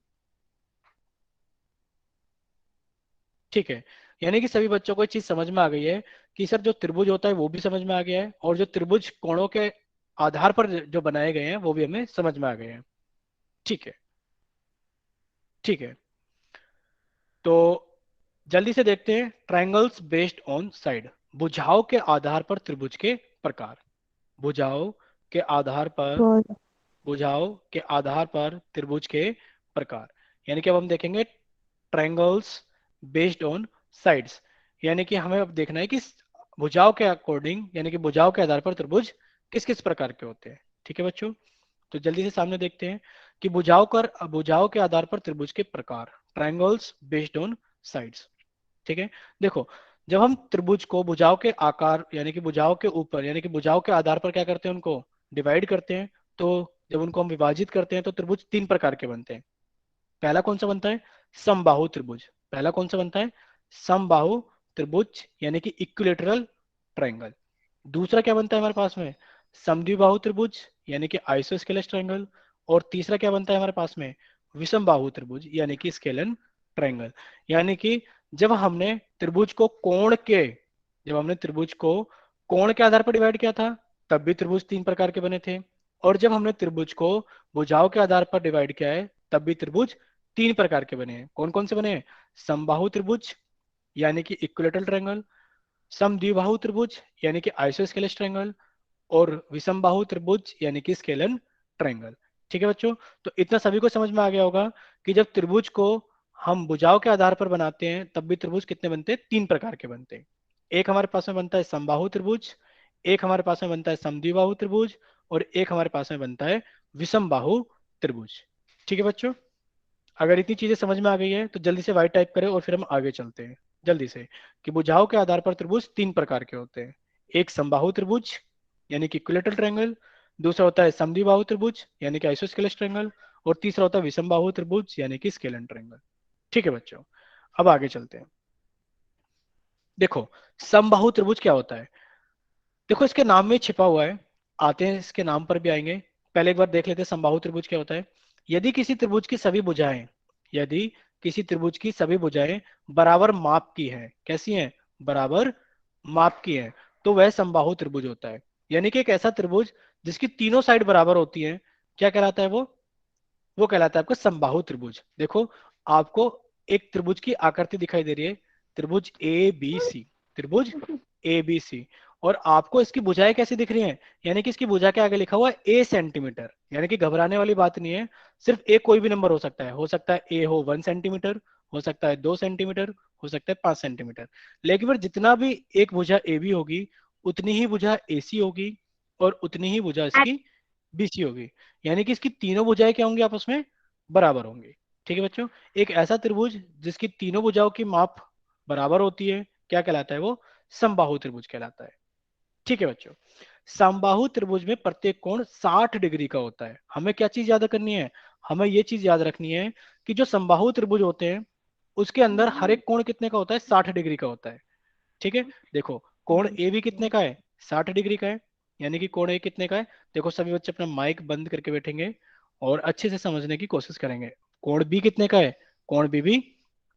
ठीक है। यानी कि सभी बच्चों को ये चीज समझ में आ गई है कि सर जो त्रिभुज होता है वो भी समझ में आ गया है, और जो त्रिभुज कोणों के आधार पर जो बनाए गए हैं वो भी हमें समझ में आ गए हैं। ठीक है। ठीक है। तो जल्दी से देखते हैं ट्रायंगल्स बेस्ड ऑन साइड। भुजाओं के आधार पर त्रिभुज के प्रकार। भुजाओं के आधार पर, और भुजाओं के आधार पर त्रिभुज के प्रकार। यानी कि अब हम देखेंगे ट्रायंगल्स बेस्ड ऑन साइड्स। यानी कि हमें अब देखना है कि भुजाओं के अकॉर्डिंग, यानी कि भुजाओं के आधार पर त्रिभुज किस किस प्रकार के होते हैं। ठीक है बच्चों, तो जल्दी से सामने देखते हैं कि भुजाओं के आधार पर त्रिभुज के प्रकार, ट्रायंगल्स बेस्ड ऑन साइड्स। ठीक है। देखो, जब हम त्रिभुज को भुजाओं के आकार यानी कि भुजाओं के ऊपर यानी कि भुजाओं के आधार पर क्या करते हैं, उनको डिवाइड करते हैं। तो जब उनको हम विभाजित करते हैं तो त्रिभुज तीन प्रकार के बनते हैं। पहला कौन सा बनता है, समबाहु त्रिभुज। पहला कौन सा बनता है, समबाहु त्रिभुज यानी कि इक्विलेटरल ट्रायंगल। दूसरा क्या बनता है हमारे पास में, समद्विबाहु त्रिभुज यानी कि आइसोस्केलस ट्रायंगल। और तीसरा क्या बनता है हमारे पास में, विषम बाहु त्रिभुज यानी कि स्केलन ट्रायंगल। यानी कि जब हमने त्रिभुज को कोण के जब हमने त्रिभुज को कोण के आधार पर डिवाइड किया था तब भी त्रिभुज तीन प्रकार के बने थे, और जब हमने त्रिभुज को भुजाओं के आधार पर डिवाइड किया है तब भी त्रिभुज तीन प्रकार के बने हैं। कौन कौन से बने हैं, समबाहु त्रिभुज यानी कि इक्विलेटरल ट्रायंगल, समद्विबाहु त्रिभुज यानी कि आइसोस्केलस ट्रायंगल, और विषमबाहु त्रिभुज यानी कि स्केलन ट्रायंगल। ठीक है बच्चों, तो इतना सभी को समझ में आ गया होगा कि जब त्रिभुज को हम भुजाओं के आधार पर बनाते हैं तब भी त्रिभुज कितने बनते हैं, तीन प्रकार के बनते हैं। एक हमारे पास में बनता है समबाहु त्रिभुज, एक हमारे पास में बनता है समद्विबाहु त्रिभुज, और एक हमारे पास में बनता है विषमबाहु त्रिभुज। ठीक है बच्चों, अगर इतनी चीजें समझ में आ गई है तो जल्दी से वाई टाइप करें और फिर हम आगे चलते हैं जल्दी से, कि भुजाओं के आधार पर त्रिभुज तीन प्रकार के होते हैं। एक समबाहु त्रिभुज यानी कि इक्विलेटरल ट्रायंगल, दूसरा होता है समद्विबाहु त्रिभुज यानी कि आइसोस्केलस ट्रायंगल, और तीसरा होता है विषमबाहु त्रिभुज यानी कि स्केलन ट्रायंगल। ठीक है बच्चों, अब आगे चलते हैं। देखो, समबाहु त्रिभुज क्या होता है, देखो इसके नाम में छिपा हुआ है, आते हैं इसके नाम पर भी आएंगे। पहले एक बार देख लेते हैं समबाहु त्रिभुज क्या होता है। यदि किसी त्रिभुज की सभी भुजाएं यदि किसी त्रिभुज की सभी भुजाएं बराबर माप की हैं, कैसी हैं, बराबर माप की हैं, तो वह समबाहु त्रिभुज होता है। यानी कि एक ऐसा त्रिभुज जिसकी तीनों साइड बराबर होती हैं, क्या कहलाता है वो कहलाता है आपका समबाहु त्रिभुज। देखो, आपको एक त्रिभुज की आकृति दिखाई दे रही है, त्रिभुज ए बी सी, त्रिभुज ए बी सी, और आपको इसकी भुजाएं कैसी दिख रही हैं, यानी कि इसकी भुजा के आगे लिखा हुआ है ए सेंटीमीटर। यानी कि घबराने वाली बात नहीं है, सिर्फ ए कोई भी नंबर हो सकता है ए हो 1 सेंटीमीटर, हो सकता है 2 सेंटीमीटर, हो सकता है 5 सेंटीमीटर। लेकिन फिर जितना भी एक भुजा ए बी होगी उतनी ही भुजा ए सी होगी, और उतनी ही भुजा इसकी बीसी होगी। यानी कि इसकी तीनों भुजाएं क्या होंगी, आपस में बराबर होंगी। ठीक है बच्चों, एक ऐसा त्रिभुज जिसकी तीनों भुजाओं की माप बराबर होती है, क्या कहलाता है वो, समबाहु त्रिभुज कहलाता है। ठीक है बच्चों, समबाहु त्रिभुज में प्रत्येक कोण 60 डिग्री का होता है। हमें क्या चीज याद करनी है, हमें ये चीज याद रखनी है कि जो समबाहु त्रिभुज होते हैं उसके अंदर हर एक कोण कितने का होता है, 60 डिग्री का होता है। ठीक है। देखो, कोण ए भी कितने का है, 60 डिग्री का है। यानी कि कोण ए कितने का है, देखो सभी बच्चे अपना माइक बंद करके बैठेंगे और अच्छे से समझने की कोशिश करेंगे। कोण बी कितने का है, कोण बी भी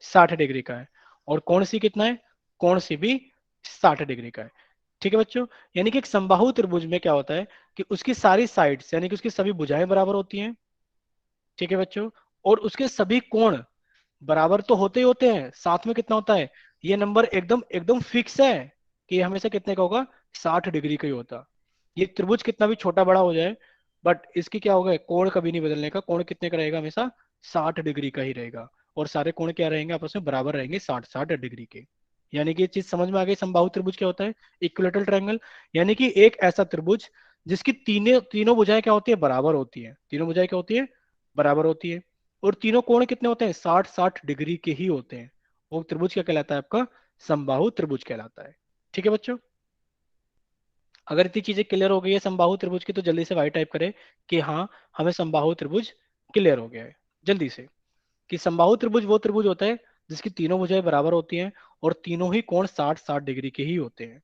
60 डिग्री का है। और कोण सी कितना है, कोण सी भी 60 डिग्री का है। ठीक है बच्चों, यानी कि एक समबाहु त्रिभुज में क्या होता है कि उसकी सारी साइड्स यानी कि उसकी सभी भुजाएं बराबर होती हैं। ठीक है बच्चों, और उसके सभी कोण बराबर तो होते ही होते हैं, साथ में कितना होता है, ये नंबर एकदम एकदम फिक्स है कि ये हमेशा कितने का होगा, 60 डिग्री का ही होता। ये त्रिभुज कितना भी छोटा बड़ा हो जाए, बट इसकी क्या होगा, कोण कभी नहीं बदलने का, कोण कितने का रहेगा, हमेशा 60 डिग्री का ही रहेगा। और सारे कोण क्या रहेंगे, आपस में बराबर रहेंगे, 60-60 डिग्री के। यानी कि ये चीज समझ में आ गई, समबाहु त्रिभुज क्या होता है, इक्विलेटरल ट्रायंगल। यानी कि एक ऐसा त्रिभुज जिसकी तीनों तीनों भुजाएं क्या होती है, बराबर होती है, तीनों भुजाएं क्या होती है, बराबर होती है। और तीनों कोण कितने होते हैं, 60-60 डिग्री के ही होते हैं। वो त्रिभुज क्या कहलाता है, आपका समबाहु त्रिभुज कहलाता है। ठीक है बच्चों, अगर इतनी चीजें क्लियर हो गई है समबाहु त्रिभुज की तो जल्दी से वाई टाइप करें कि हाँ, हमें समबाहु त्रिभुज क्लियर हो गया है जल्दी से कि समबाहु त्रिभुज वो त्रिभुज होता है जिसकी तीनों भुजाएं बराबर होती हैं और तीनों ही कोण 60-60 डिग्री के ही होते हैं।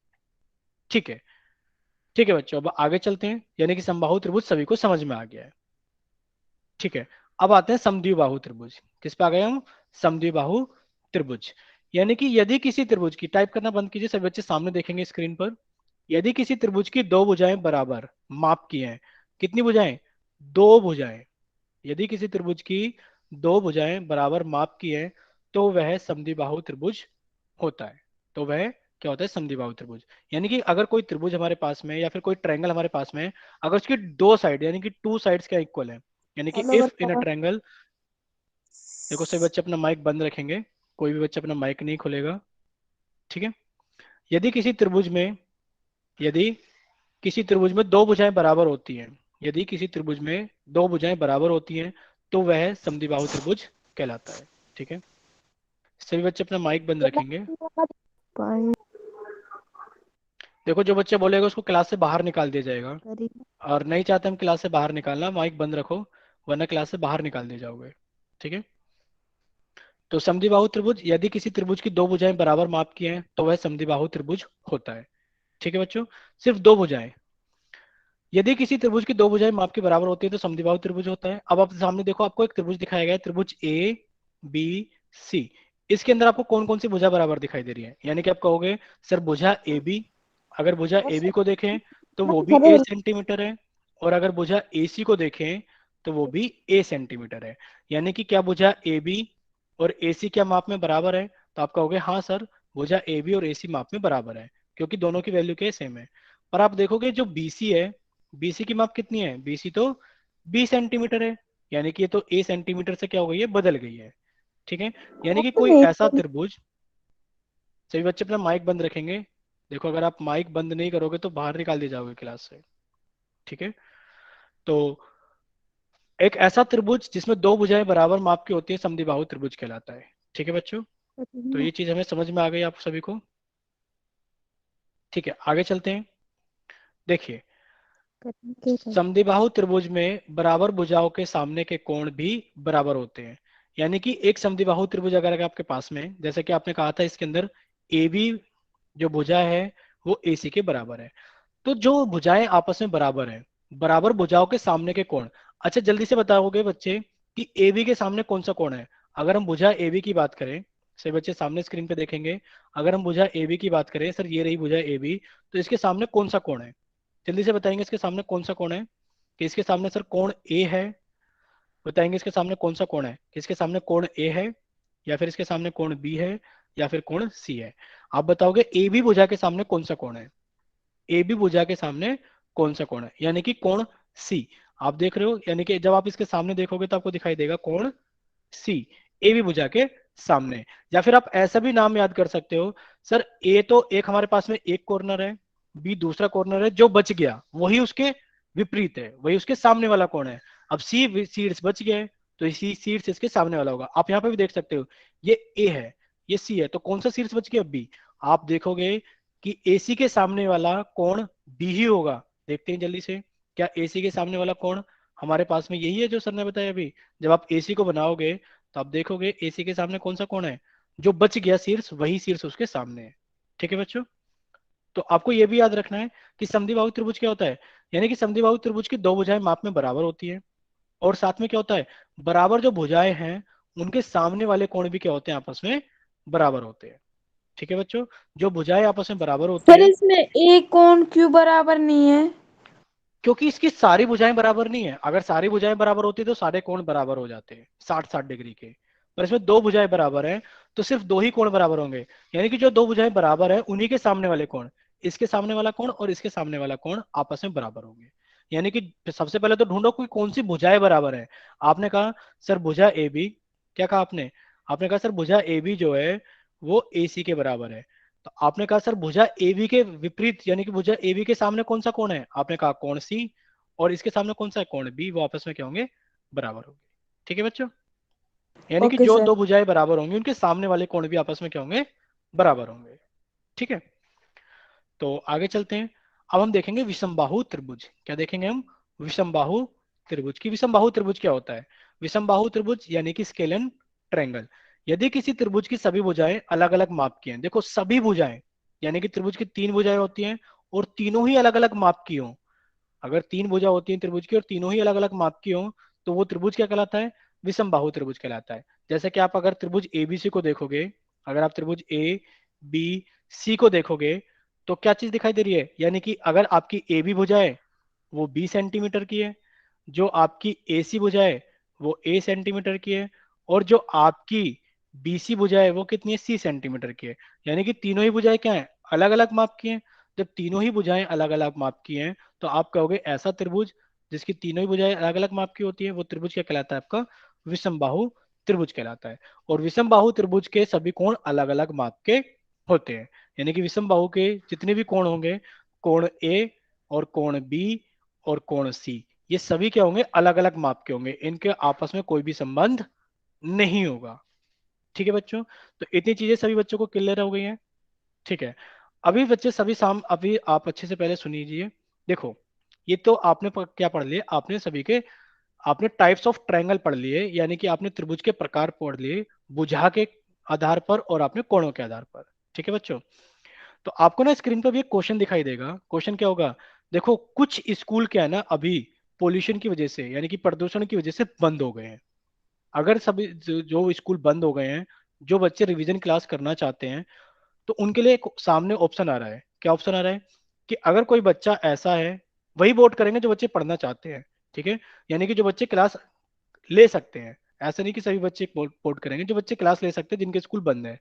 ठीक है, ठीक है बच्चों, अब आगे चलते हैं, यानी कि समबाहु त्रिभुज सभी को समझ में आ गया है। ठीक है, अब आते हैं समद्विबाहु त्रिभुज। किस पे आ गए हम? समद्विबाहु त्रिभुज। यानी कि यदि किसी त्रिभुज की, टाइप करना बंद कीजिए, सभी बच्चे सामने देखेंगे स्क्रीन पर। यदि किसी त्रिभुज की दो भुजाएं बराबर माप की हैं, कितनी भुजाएं? दो भुजाएं। यदि किसी त्रिभुज की दो भुजाएं बराबर माप की हैं तो वह समद्विबाहु त्रिभुज होता है। तो वह क्या होता है? समद्विबाहु त्रिभुज। यानी कि अगर कोई त्रिभुज हमारे पास में या फिर कोई ट्रायंगल हमारे पास में है, अगर उसकी दो साइड यानी कि टू साइड्स क्या इक्वल है, यानी कि हेलो इफ इन अ बच्चा। ट्रायंगल, देखो सभी बच्चे अपना माइक बंद रखेंगे, कोई भी बच्चा अपना माइक नहीं खोलेगा। ठीक है, यदि किसी त्रिभुज में, यदि किसी त्रिभुज में दो भुजाएं बराबर होती हैं, यदि किसी त्रिभुज में दो भुजाएं बराबर होती हैं तो वह समद्विबाहु त्रिभुज कहलाता है। ठीक है, सभी बच्चे अपना माइक बंद रखेंगे। देखो जो बच्चा बोलेगा उसको क्लास से बाहर निकाल दिया जाएगा, और नहीं चाहते हम क्लास से बाहर निकालना, माइक बंद रखो वरना क्लास से बाहर निकाल दिए जाओगे। ठीक है, तो समद्विबाहु त्रिभुज, यदि किसी त्रिभुज की दो भुजाएं बराबर माप की हैं तो वह समद्विबाहु त्रिभुज होता है। ठीक है बच्चों, सिर्फ दो भुजाएं, यदि किसी त्रिभुज की दो भुजाएं माप के बराबर होती है तो समद्विबाहु त्रिभुज होता है। अब आप सामने देखो, आपको एक त्रिभुज दिखाया गया है, त्रिभुज ए बी सी। इसके अंदर आपको कौन कौन सी भुजा बराबर दिखाई दे रही है? यानी कि आप कहोगे सर भुजा ए बी, अगर भुजा ए बी को देखें तो वो भी ए सेंटीमीटर है, और अगर भुजा ए सी को देखें तो वो भी ए सेंटीमीटर है। यानी कि क्या भुजा ए बी और ए सी क्या माप में बराबर है? तो आप कहोगे हाँ सर, भुजा ए बी और ए सी माप में बराबर है, क्योंकि दोनों की वैल्यू क्या सेम है। पर आप देखोगे जो बीसी है, बीसी की माप कितनी है? बीसी तो 20 सेंटीमीटर है, यानी कि ये तो ए सेंटीमीटर से क्या हो गई है? बदल गई है। ठीक है, यानी कि कोई ऐसा त्रिभुज, सभी बच्चे अपना माइक बंद रखेंगे। देखो अगर आप माइक बंद नहीं करोगे तो बाहर निकाल दिए जाओगे क्लास से। ठीक है, तो एक ऐसा त्रिभुज जिसमें दो भुजाएं बराबर माप की होती है समद्विबाहु त्रिभुज कहलाता है। ठीक है बच्चों, तो ये चीज हमें समझ में आ गई आप सभी को। ठीक है, आगे चलते हैं। देखिए, समद्विबाहु त्रिभुज में बराबर भुजाओं के सामने के कोण भी बराबर होते हैं। यानी कि एक समद्विबाहु त्रिभुज अगर आपके पास में, जैसे कि आपने कहा था इसके अंदर ए बी जो भुजा है वो ए सी के बराबर है, तो जो भुजाएं आपस में बराबर हैं, बराबर भुजाओं के सामने के कोण, अच्छा जल्दी से बताओगे बच्चे कि ए बी के सामने कौन सा कोण है? अगर हम भुजा ए बी की बात करें, से बच्चे सामने स्क्रीन पे देखेंगे, अगर हम भुजा ए बी की बात करें, सर ये रही भुजा ए बी, तो इसके सामने कौन सा कोण है? जल्दी से बताएंगे इसके सामने कौन सा कोण है? कि इसके सामने सर कोण ए है, बताएंगे इसके सामने कौन सा कोण है? कि इसके सामने कोण ए है, या फिर इसके सामने कोण बी है, या फिर कोण सी है? आप बताओगे ए बी भुजा के सामने कौन सा कोण है? ए बी भुजा के सामने कौन सा कोण है? यानी कि कोण सी। आप देख रहे हो, यानी कि जब आप इसके सामने देखोगे तो आपको दिखाई देगा कोण सी, ए बी भुजा के सामने। या फिर आप ऐसा भी नाम याद कर सकते हो, सर ए तो एक हमारे पास में एक कॉर्नर है, बी दूसरा कॉर्नर है, जो बच गया वही उसके विपरीत है, वही उसके सामने वाला कोण है। अब सी सीट्स बच गए तो इसी सीट्स इसके सामने वाला होगा। आप यहाँ पे भी देख सकते हो, ये ए है, ये सी है, तो कौन सा सीट्स बच गया? बी। आप देखोगे कि एसी के सामने वाला कोण बी ही होगा। देखते हैं जल्दी से, क्या एसी के सामने वाला कोण हमारे पास में यही है जो सर ने बताया अभी? जब आप एसी को बनाओगे तो आप देखोगे एसी के सामने कौन सा कोण है? जो बच गया शीर्ष, वही शीर्ष उसके सामने है। ठीक है बच्चों, तो आपको यह भी याद रखना है कि समद्विबाहु त्रिभुज क्या होता है। यानी कि समद्विबाहु त्रिभुज की दो भुजाएं माप में बराबर होती है, और साथ में क्या होता है, बराबर जो भुजाएं हैं उनके सामने वाले कोण भी क्या होते हैं? आपस में बराबर होते हैं। ठीक है बच्चों, जो भुजाएं आपस में बराबर होती सर है, इसमें एक कोण क्यों बराबर नहीं है? क्योंकि इसकी सारी भुजाएं बराबर नहीं है। अगर सारी भुजाएं बराबर होती तो सारे कोण बराबर हो जाते हैं 60-60 डिग्री के, पर इसमें दो भुजाएं बराबर हैं तो सिर्फ दो ही कोण बराबर होंगे। यानी कि जो दो भुजाएं बराबर है उन्हीं के सामने वाले कोण, इसके सामने वाला कोण और इसके सामने वाला कोण आपस में बराबर होंगे। यानी कि सबसे पहले तो ढूंढो कोई कौन सी भुजाएं बराबर है। आपने कहा सर भुजा ए बी, क्या कहा आपने? आपने कहा सर भुजा ए बी जो है वो ए सी के बराबर है। तो आपने कहा सर भुजा ए बी के विपरीत, यानी कि भुजा ए बी के सामने कौन सा कोण है? आपने कहा कोण सी, और इसके सामने कौन सा है? कोण बी, वो आपस में क्या होंगे? बराबर होंगे। ठीक है बच्चों, यानी कि ओके जो सर। दो भुजाएं बराबर होंगी उनके सामने वाले कोण भी आपस में क्या होंगे? बराबर होंगे। ठीक है, तो आगे चलते हैं। अब हम देखेंगे विषमबाहु त्रिभुज। क्या देखेंगे हम? विषमबाहु त्रिभुज की विषमबाहु त्रिभुज क्या होता है? विषमबाहु त्रिभुज यानी कि स्केलन ट्रायंगल। यदि किसी त्रिभुज की सभी भुजाएं अलग अलग माप की हैं, देखो सभी भुजाएं यानी कि त्रिभुज की तीन भुजाएं होती हैं और तीनों ही अलग अलग माप की हो, अगर तीन भुजा होती है त्रिभुज की और तीनों ही अलग अलग माप की हो, तो वो त्रिभुज क्या कहलाता है? विषमबाहु त्रिभुज कहलाता है। जैसे कि आप अगर त्रिभुज एबीसी को देखोगे, अगर आप त्रिभुज ए बी सी को देखोगे, तो क्या चीज दिखाई दे रही है? यानी कि अगर आपकी ए बी भुजा है वो 20 सेंटीमीटर की है, जो आपकी ए सी भुजा है वो A सेंटीमीटर की है, और जो आपकी BC भुजा है वो कितनी है? C सेंटीमीटर की है। यानी कि तीनों ही भुजाएं क्या है? अलग अलग माप की हैं। जब तीनों ही भुजाएं अलग अलग माप की हैं, तो आप कहोगे ऐसा त्रिभुज जिसकी तीनों ही भुजाएं अलग अलग माप की होती है, वो त्रिभुज क्या कहलाता है? आपका विषमबाहु त्रिभुज कहलाता है। और विषमबाहु त्रिभुज के सभी कोण अलग अलग माप के होते हैं। यानी कि विषमबाहु के जितने भी कोण होंगे, कोण ए और कोण बी और कोण सी, ये सभी क्या होंगे? अलग अलग माप के होंगे, इनके आपस में कोई भी संबंध नहीं होगा। ठीक है बच्चों, तो इतनी चीजें सभी बच्चों को क्लियर हो गई हैं। ठीक है, अभी बच्चे सभी अभी आप अच्छे से पहले सुन लीजिए। देखो, ये तो आपने क्या पढ़ लिया? आपने सभी के आपने टाइप्स ऑफ ट्रायंगल पढ़ लिए, यानी कि आपने त्रिभुज के प्रकार पढ़ लिए, भुजा के आधार पर और आपने कोणों के आधार पर। ठीक है बच्चों, तो आपको ना स्क्रीन पर भी एक क्वेश्चन दिखाई देगा। क्वेश्चन क्या होगा? देखो, कुछ स्कूल क्या है ना, अभी पोल्यूशन की वजह से यानी कि प्रदूषण की वजह से बंद हो गए हैं। अगर सभी जो स्कूल बंद हो गए हैं, जो बच्चे रिवीजन क्लास करना चाहते हैं, तो उनके लिए एक सामने ऑप्शन आ रहा है। क्या ऑप्शन आ रहा है? कि अगर कोई बच्चा ऐसा है, वही वोट करेंगे जो बच्चे पढ़ना चाहते हैं। ठीक है, यानी कि जो बच्चे क्लास ले सकते हैं, ऐसा नहीं कि सभी बच्चे वोट वोट करेंगे, जो बच्चे क्लास ले सकते हैं जिनके स्कूल बंद है।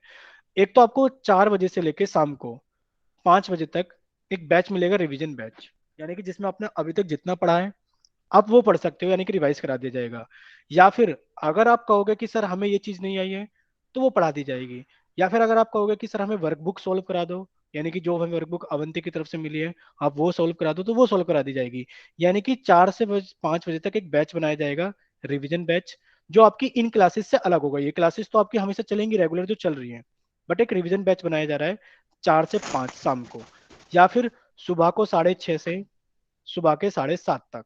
एक तो आपको 4 बजे से लेकर शाम को 5 बजे तक एक बैच मिलेगा, रिवीजन बैच, यानी कि जिसमें आपने अभी तक जितना पढ़ा है आप वो पढ़ सकते हो, यानी कि रिवाइज करा दिया जाएगा। या फिर अगर आप कहोगे कि सर हमें ये चीज नहीं आई है, तो वो पढ़ा दी जाएगी। या फिर अगर आप कहोगे कि सर हमें वर्कबुक सॉल्व करा दो, यानी कि जो हमें वर्कबुक अवंती की तरफ से मिली है आप वो सॉल्व करा दो, तो वो सॉल्व करा दी जाएगी। यानी कि 4 से 5 बजे तक एक बैच बनाया जाएगा, रिविजन बैच, जो आपकी इन क्लासेस से अलग होगा। ये क्लासेस तो आपकी हमेशा चलेंगी रेगुलर जो चल रही हैं, बट एक रिविजन बैच बनाया जा रहा है 4 से 5 शाम को, या फिर सुबह को 6:30 से सुबह के 7:30 तक,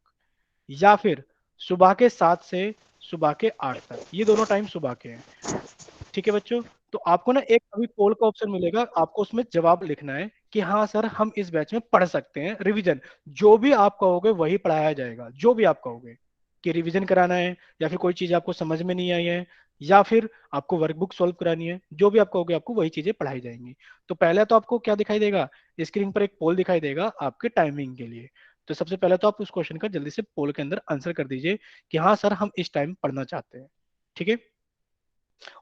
या फिर सुबह के 7 से सुबह के 8 तक। ये दोनों टाइम सुबह के हैं। ठीक है बच्चों, तो आपको ना एक अभी पोल का ऑप्शन मिलेगा, आपको उसमें जवाब लिखना है कि हाँ सर हम इस बैच में पढ़ सकते हैं रिवीजन। जो भी आप कहोगे वही पढ़ाया जाएगा, जो भी आप कहोगे कि रिवीजन कराना है, या फिर कोई चीज आपको समझ में नहीं आई है, या फिर आपको वर्कबुक सॉल्व करानी है, जो भी आप कहोगे आपको वही चीजें पढ़ाई जाएंगी। तो पहले तो आपको क्या दिखाई देगा? स्क्रीन पर एक पोल दिखाई देगा आपके टाइमिंग के लिए। तो सबसे पहले तो आप उस क्वेश्चन का जल्दी से पोल के अंदर आंसर कर दीजिए कि हाँ सर हम इस टाइम पढ़ना चाहते हैं। ठीक है,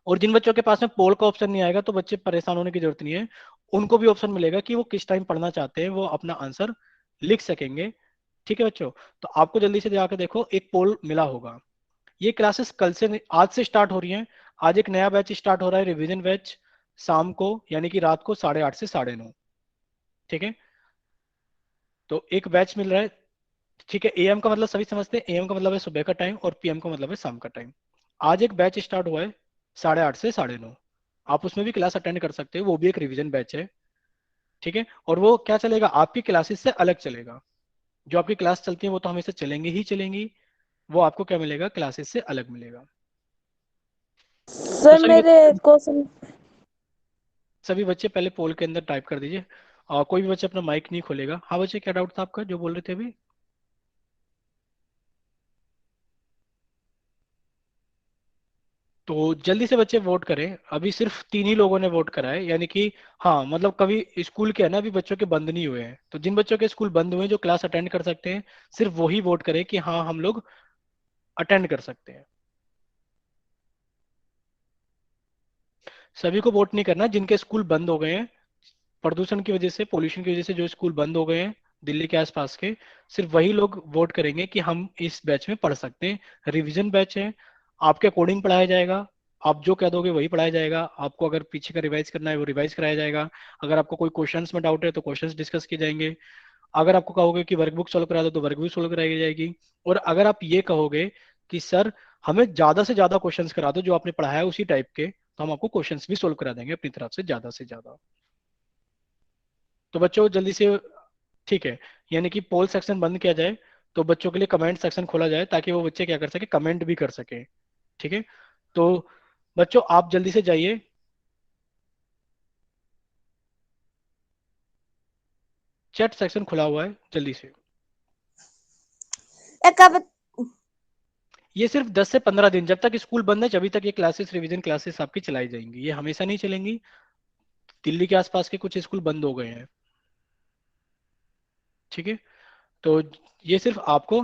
और जिन बच्चों के पास में पोल का ऑप्शन नहीं आएगा तो बच्चे परेशान होने की जरूरत नहीं है, उनको भी ऑप्शन मिलेगा कि वो किस टाइम पढ़ना चाहते हैं, वो अपना आंसर लिख सकेंगे। ठीक है बच्चों, तो आपको जल्दी से जाकर देखो एक पोल मिला होगा। ये क्लासेस कल से आज से स्टार्ट हो रही हैं। आज एक नया बैच स्टार्ट हो रहा है, रिवीजन बैच, शाम को यानी कि रात को 8:30 से 9:30। ठीक है, तो एक बैच मिल रहा है। ठीक है, एएम का मतलब सभी समझते हैं, एएम का मतलब है सुबह का टाइम और पीएम का मतलब है शाम का टाइम। आज एक बैच स्टार्ट हुआ है 8:30 से 9:30, आप उसमें भी क्लास अटेंड कर सकते हो, वो भी एक रिवीजन बैच है। ठीक है, और वो क्या चलेगा? आपकी क्लासेस से अलग चलेगा। जो आपकी क्लास चलती है वो तो हमेशा चलेंगी ही चलेंगी, वो आपको क्या मिलेगा? क्लासेस से अलग मिलेगा। तो सर मेरे क्वेश्चन। सभी बच्चे पहले पोल के अंदर टाइप कर दीजिए, और कोई भी बच्चा अपना माइक नहीं खोलेगा। हाँ बच्चे, क्या डाउट था आपका जो बोल रहे थे अभी? तो जल्दी से बच्चे वोट करें, अभी सिर्फ 3 ही लोगों ने वोट करा है, यानी कि हाँ मतलब कभी स्कूल के है ना, अभी बच्चों के बंद नहीं हुए हैं, तो जिन बच्चों के स्कूल बंद हुए हैं जो क्लास अटेंड कर सकते हैं, सिर्फ वही वोट करें कि हाँ हम लोग अटेंड कर सकते हैं। सभी को वोट नहीं करना जिनके स्कूल बंद हो गए हैं प्रदूषण की वजह से, पोल्यूशन की वजह से, जो स्कूल बंद हो गए हैं दिल्ली के आसपास के, सिर्फ वही लोग वोट करेंगे कि हम इस बैच में पढ़ सकते हैं। रिवीजन बैच है, आपके अकॉर्डिंग पढ़ाया जाएगा, आप जो कह दोगे वही पढ़ाया जाएगा। आपको अगर पीछे का रिवाइज करना है वो रिवाइज कराया जाएगा। अगर आपको कोई क्वेश्चंस में डाउट है तो क्वेश्चंस डिस्कस किए जाएंगे। अगर आपको कहोगे कि वर्कबुक सोल्व करा दो तो वर्कबुक सोल्व कराई जाएगी। और अगर आप ये कहोगे कि सर हमें ज्यादा से ज्यादा क्वेश्चंस करा दो जो आपने पढ़ाया है उसी टाइप के, तो हम आपको क्वेश्चंस भी सोल्व करा देंगे अपनी तरफ से ज्यादा। तो बच्चों जल्दी से, ठीक है, यानी कि पोल सेक्शन बंद किया जाए, तो बच्चों के लिए कमेंट सेक्शन खोला जाए ताकि वो बच्चे क्या कर सके? कमेंट भी कर सके। ठीक है, तो बच्चों आप जल्दी से जाइए, चैट सेक्शन खुला हुआ है, जल्दी से। कब? ये सिर्फ 10 से 15 दिन, जब तक स्कूल बंद है जब तक ये क्लासेस, रिवीजन क्लासेस आपकी चलाई जाएंगी, ये हमेशा नहीं चलेंगी। दिल्ली के आसपास के कुछ स्कूल बंद हो गए हैं, ठीक है। तो ये सिर्फ आपको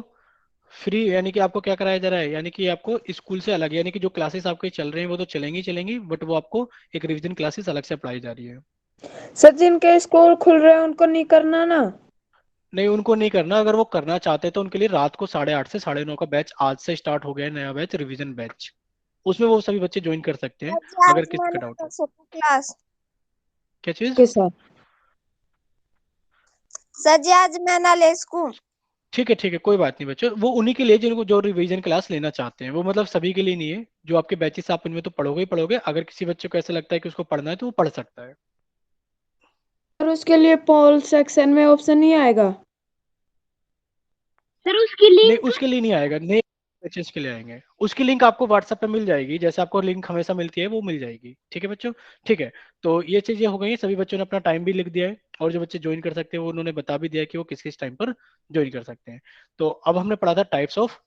फ्री, यानी कि आपको क्या कराया जा रहा है, यानी कि आपको स्कूल से अलग, यानी कि जो क्लासेस आपके चल रहे हैं वो तो चलेंगी चलेंगी, बट वो आपको एक रिवीजन क्लासेस अलग से पढ़ाई जा रही है। सर जिनके स्कूल खुल रहे हैं उनको नहीं करना ना? नहीं, उनको नहीं करना, अगर वो करना चाहते हैं तो उनके लिए रात को 8:30 से 9:30 का बैच आज से स्टार्ट हो गया है, नया बैच, रिवीजन बैच। उसमें वो सभी बच्चे ज्वाइन कर सकते हैं अगर आज किसी का मैंने डाउट कर हो। सकूं क्लास? क्या चीज? Okay sir. सर जी आज मैं ना ले सकूं? ठीक है, कोई बात नहीं बच्चों, वो उन्हीं के लिए जिनको जो रिवीजन क्लास लेना चाहते हैं, वो मतलब सभी के लिए नहीं है। जो आपके बैचेस आप उनमें तो पढ़ोगे ही पढ़ोगे, अगर किसी बच्चे को ऐसा लगता है कि उसको पढ़ना है तो वो पढ़ सकता है। सर उसके लिए पोल सेक्शन में ऑप्शन नहीं आएगा? सर उसकी नहीं, लिंक। उसके लिए नहीं आएगा, नए बैचेस के लिए आएंगे। उसकी लिंक आपको व्हाट्सएप पे मिल जाएगी, जैसे आपको लिंक हमेशा मिलती है वो मिल जाएगी, ठीक है बच्चों। ठीक है, तो ये चीजें हो गई, सभी बच्चों ने अपना टाइम भी लिख दिया है, और जो बच्चे ज्वाइन कर सकते हैं वो उन्होंने बता भी दिया है कि वो किस किस टाइम पर ज्वाइन कर सकते हैं। तो अब हमने पढ़ा था टाइप्स ऑफ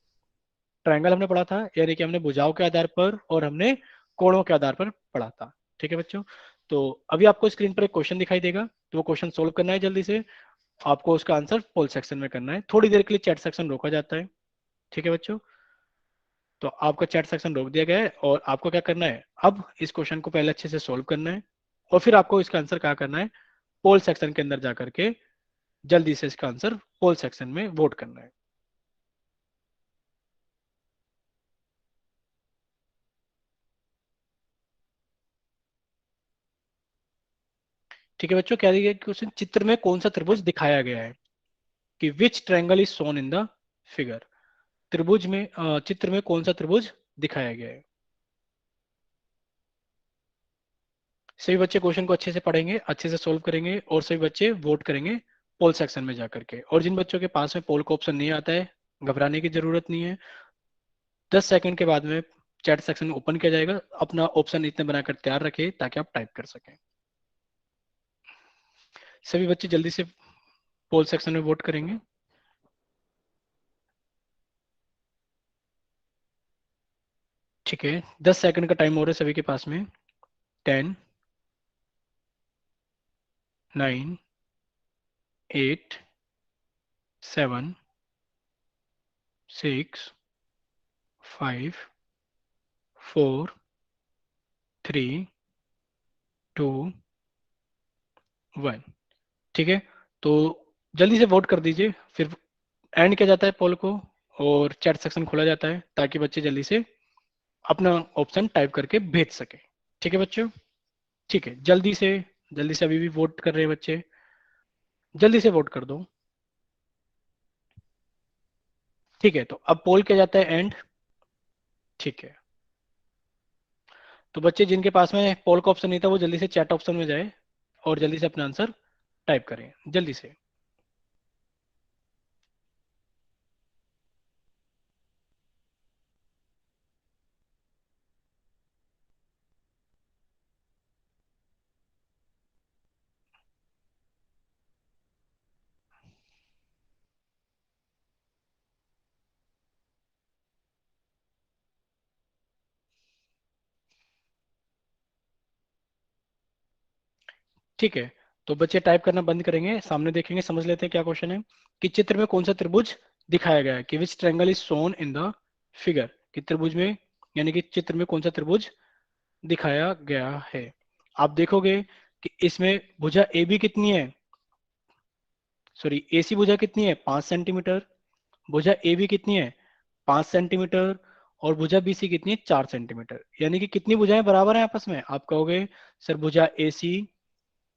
ट्रायंगल, हमने पढ़ा था, यानी कि हमने भुजाओं के आधार पर और हमने कोणों के आधार पर पढ़ा था, ठीक है बच्चों। तो अभी आपको स्क्रीन पर एक क्वेश्चन दिखाई देगा, तो वो क्वेश्चन सोल्व करना है जल्दी से। आपको उसका आंसर पोल सेक्शन में करना है, थोड़ी देर के लिए चैट सेक्शन रोका जाता है, ठीक है बच्चों। तो आपका चैट सेक्शन रोक दिया गया है, और आपको क्या करना है, अब इस क्वेश्चन को पहले अच्छे से सोल्व करना है, और फिर आपको इसका आंसर क्या करना है, पोल सेक्शन के अंदर जाकर के जल्दी से इसका आंसर पोल सेक्शन में वोट करना है। ठीक है बच्चों, क्या दिया गया क्वेश्चन, चित्र में कौन सा त्रिभुज दिखाया गया है, कि which triangle is shown in the figure. त्रिभुज में चित्र में कौन सा त्रिभुज दिखाया गया है। सभी बच्चे क्वेश्चन को अच्छे से पढ़ेंगे, अच्छे से सोल्व करेंगे, और सभी बच्चे वोट करेंगे पोल सेक्शन में जाकर के। और जिन बच्चों के पास में पोल का ऑप्शन नहीं आता है, घबराने की जरूरत नहीं है, 10 सेकंड के बाद में चैट सेक्शन ओपन किया जाएगा, अपना ऑप्शन इतने बनाकर तैयार रखें ताकि आप टाइप कर सकें। सभी बच्चे जल्दी से पोल सेक्शन में वोट करेंगे। ठीक है, 10 सेकंड का टाइम हो रहा है सभी के पास में। 10, 9, 8, 7, 6, 5, 4, 3, 2, 1। ठीक है, तो जल्दी से वोट कर दीजिए, फिर एंड किया जाता है पोल को, और चैट सेक्शन खोला जाता है ताकि बच्चे जल्दी से अपना ऑप्शन टाइप करके भेज सके। ठीक है बच्चों, ठीक है, जल्दी से अभी भी वोट कर रहे हैं बच्चे, जल्दी से वोट कर दो। ठीक है, तो अब पोल किया जाता है एंड। ठीक है, तो बच्चे जिनके पास में पोल का ऑप्शन नहीं था वो जल्दी से चैट ऑप्शन में जाए, और जल्दी से अपना आंसर टाइप करें, जल्दी से। ठीक है, तो बच्चे टाइप करना बंद करेंगे, सामने देखेंगे, समझ लेते हैं क्या क्वेश्चन है, कि चित्र में कौन सा त्रिभुज दिखाया गया है, कि which triangle is shown in the figure, कि त्रिभुज में, यानी कि चित्र में कौन सा त्रिभुज दिखाया गया है। आप देखोगे कि इसमें भुजा ए बी कितनी है, सॉरी एसी भुजा कितनी है, 5 सेंटीमीटर। भुजा ए बी कितनी है, 5 सेंटीमीटर। और भुजा बी सी कितनी है, 4 सेंटीमीटर। यानी कि कितनी भुजाएं बराबर हैं आपस में, आप कहोगे सर भुजा ए सी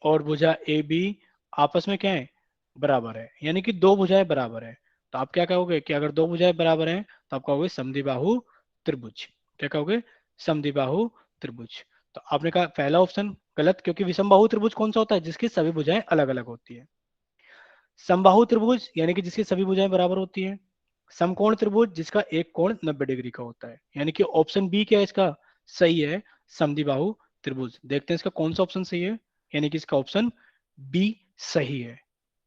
और भुजा ए बी आपस में क्या है, बराबर है, यानी कि दो भुजाएं बराबर है। तो आप क्या कहोगे कि अगर दो भुजाएं बराबर हैं तो आप कहोगे समद्विबाहु त्रिभुज। क्या कहोगे, समद्विबाहु त्रिभुज। तो आपने कहा पहला ऑप्शन गलत, क्योंकि विषमबाहु त्रिभुज कौन सा होता है, जिसकी सभी भुजाएं अलग अलग होती है। समबाहु त्रिभुज यानी कि जिसकी सभी भुजाएं बराबर होती है। समकोण त्रिभुज जिसका एक कोण 90 डिग्री का होता है, यानी कि ऑप्शन बी क्या है इसका सही है, समद्विबाहु त्रिभुज। देखते हैं इसका कौन सा ऑप्शन सही है, यानी कि इसका ऑप्शन बी सही है।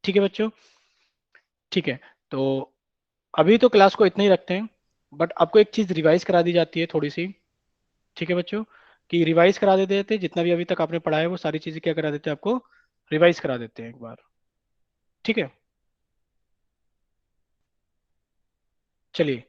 ठीक है बच्चों, ठीक है। तो अभी तो क्लास को इतना ही रखते हैं, बट आपको एक चीज रिवाइज करा दी जाती है थोड़ी सी। ठीक है बच्चों, कि रिवाइज करा देते हैं, जितना भी अभी तक आपने पढ़ा है वो सारी चीजें क्या करा देते हैं, आपको रिवाइज करा देते हैं एक बार। ठीक है, चलिए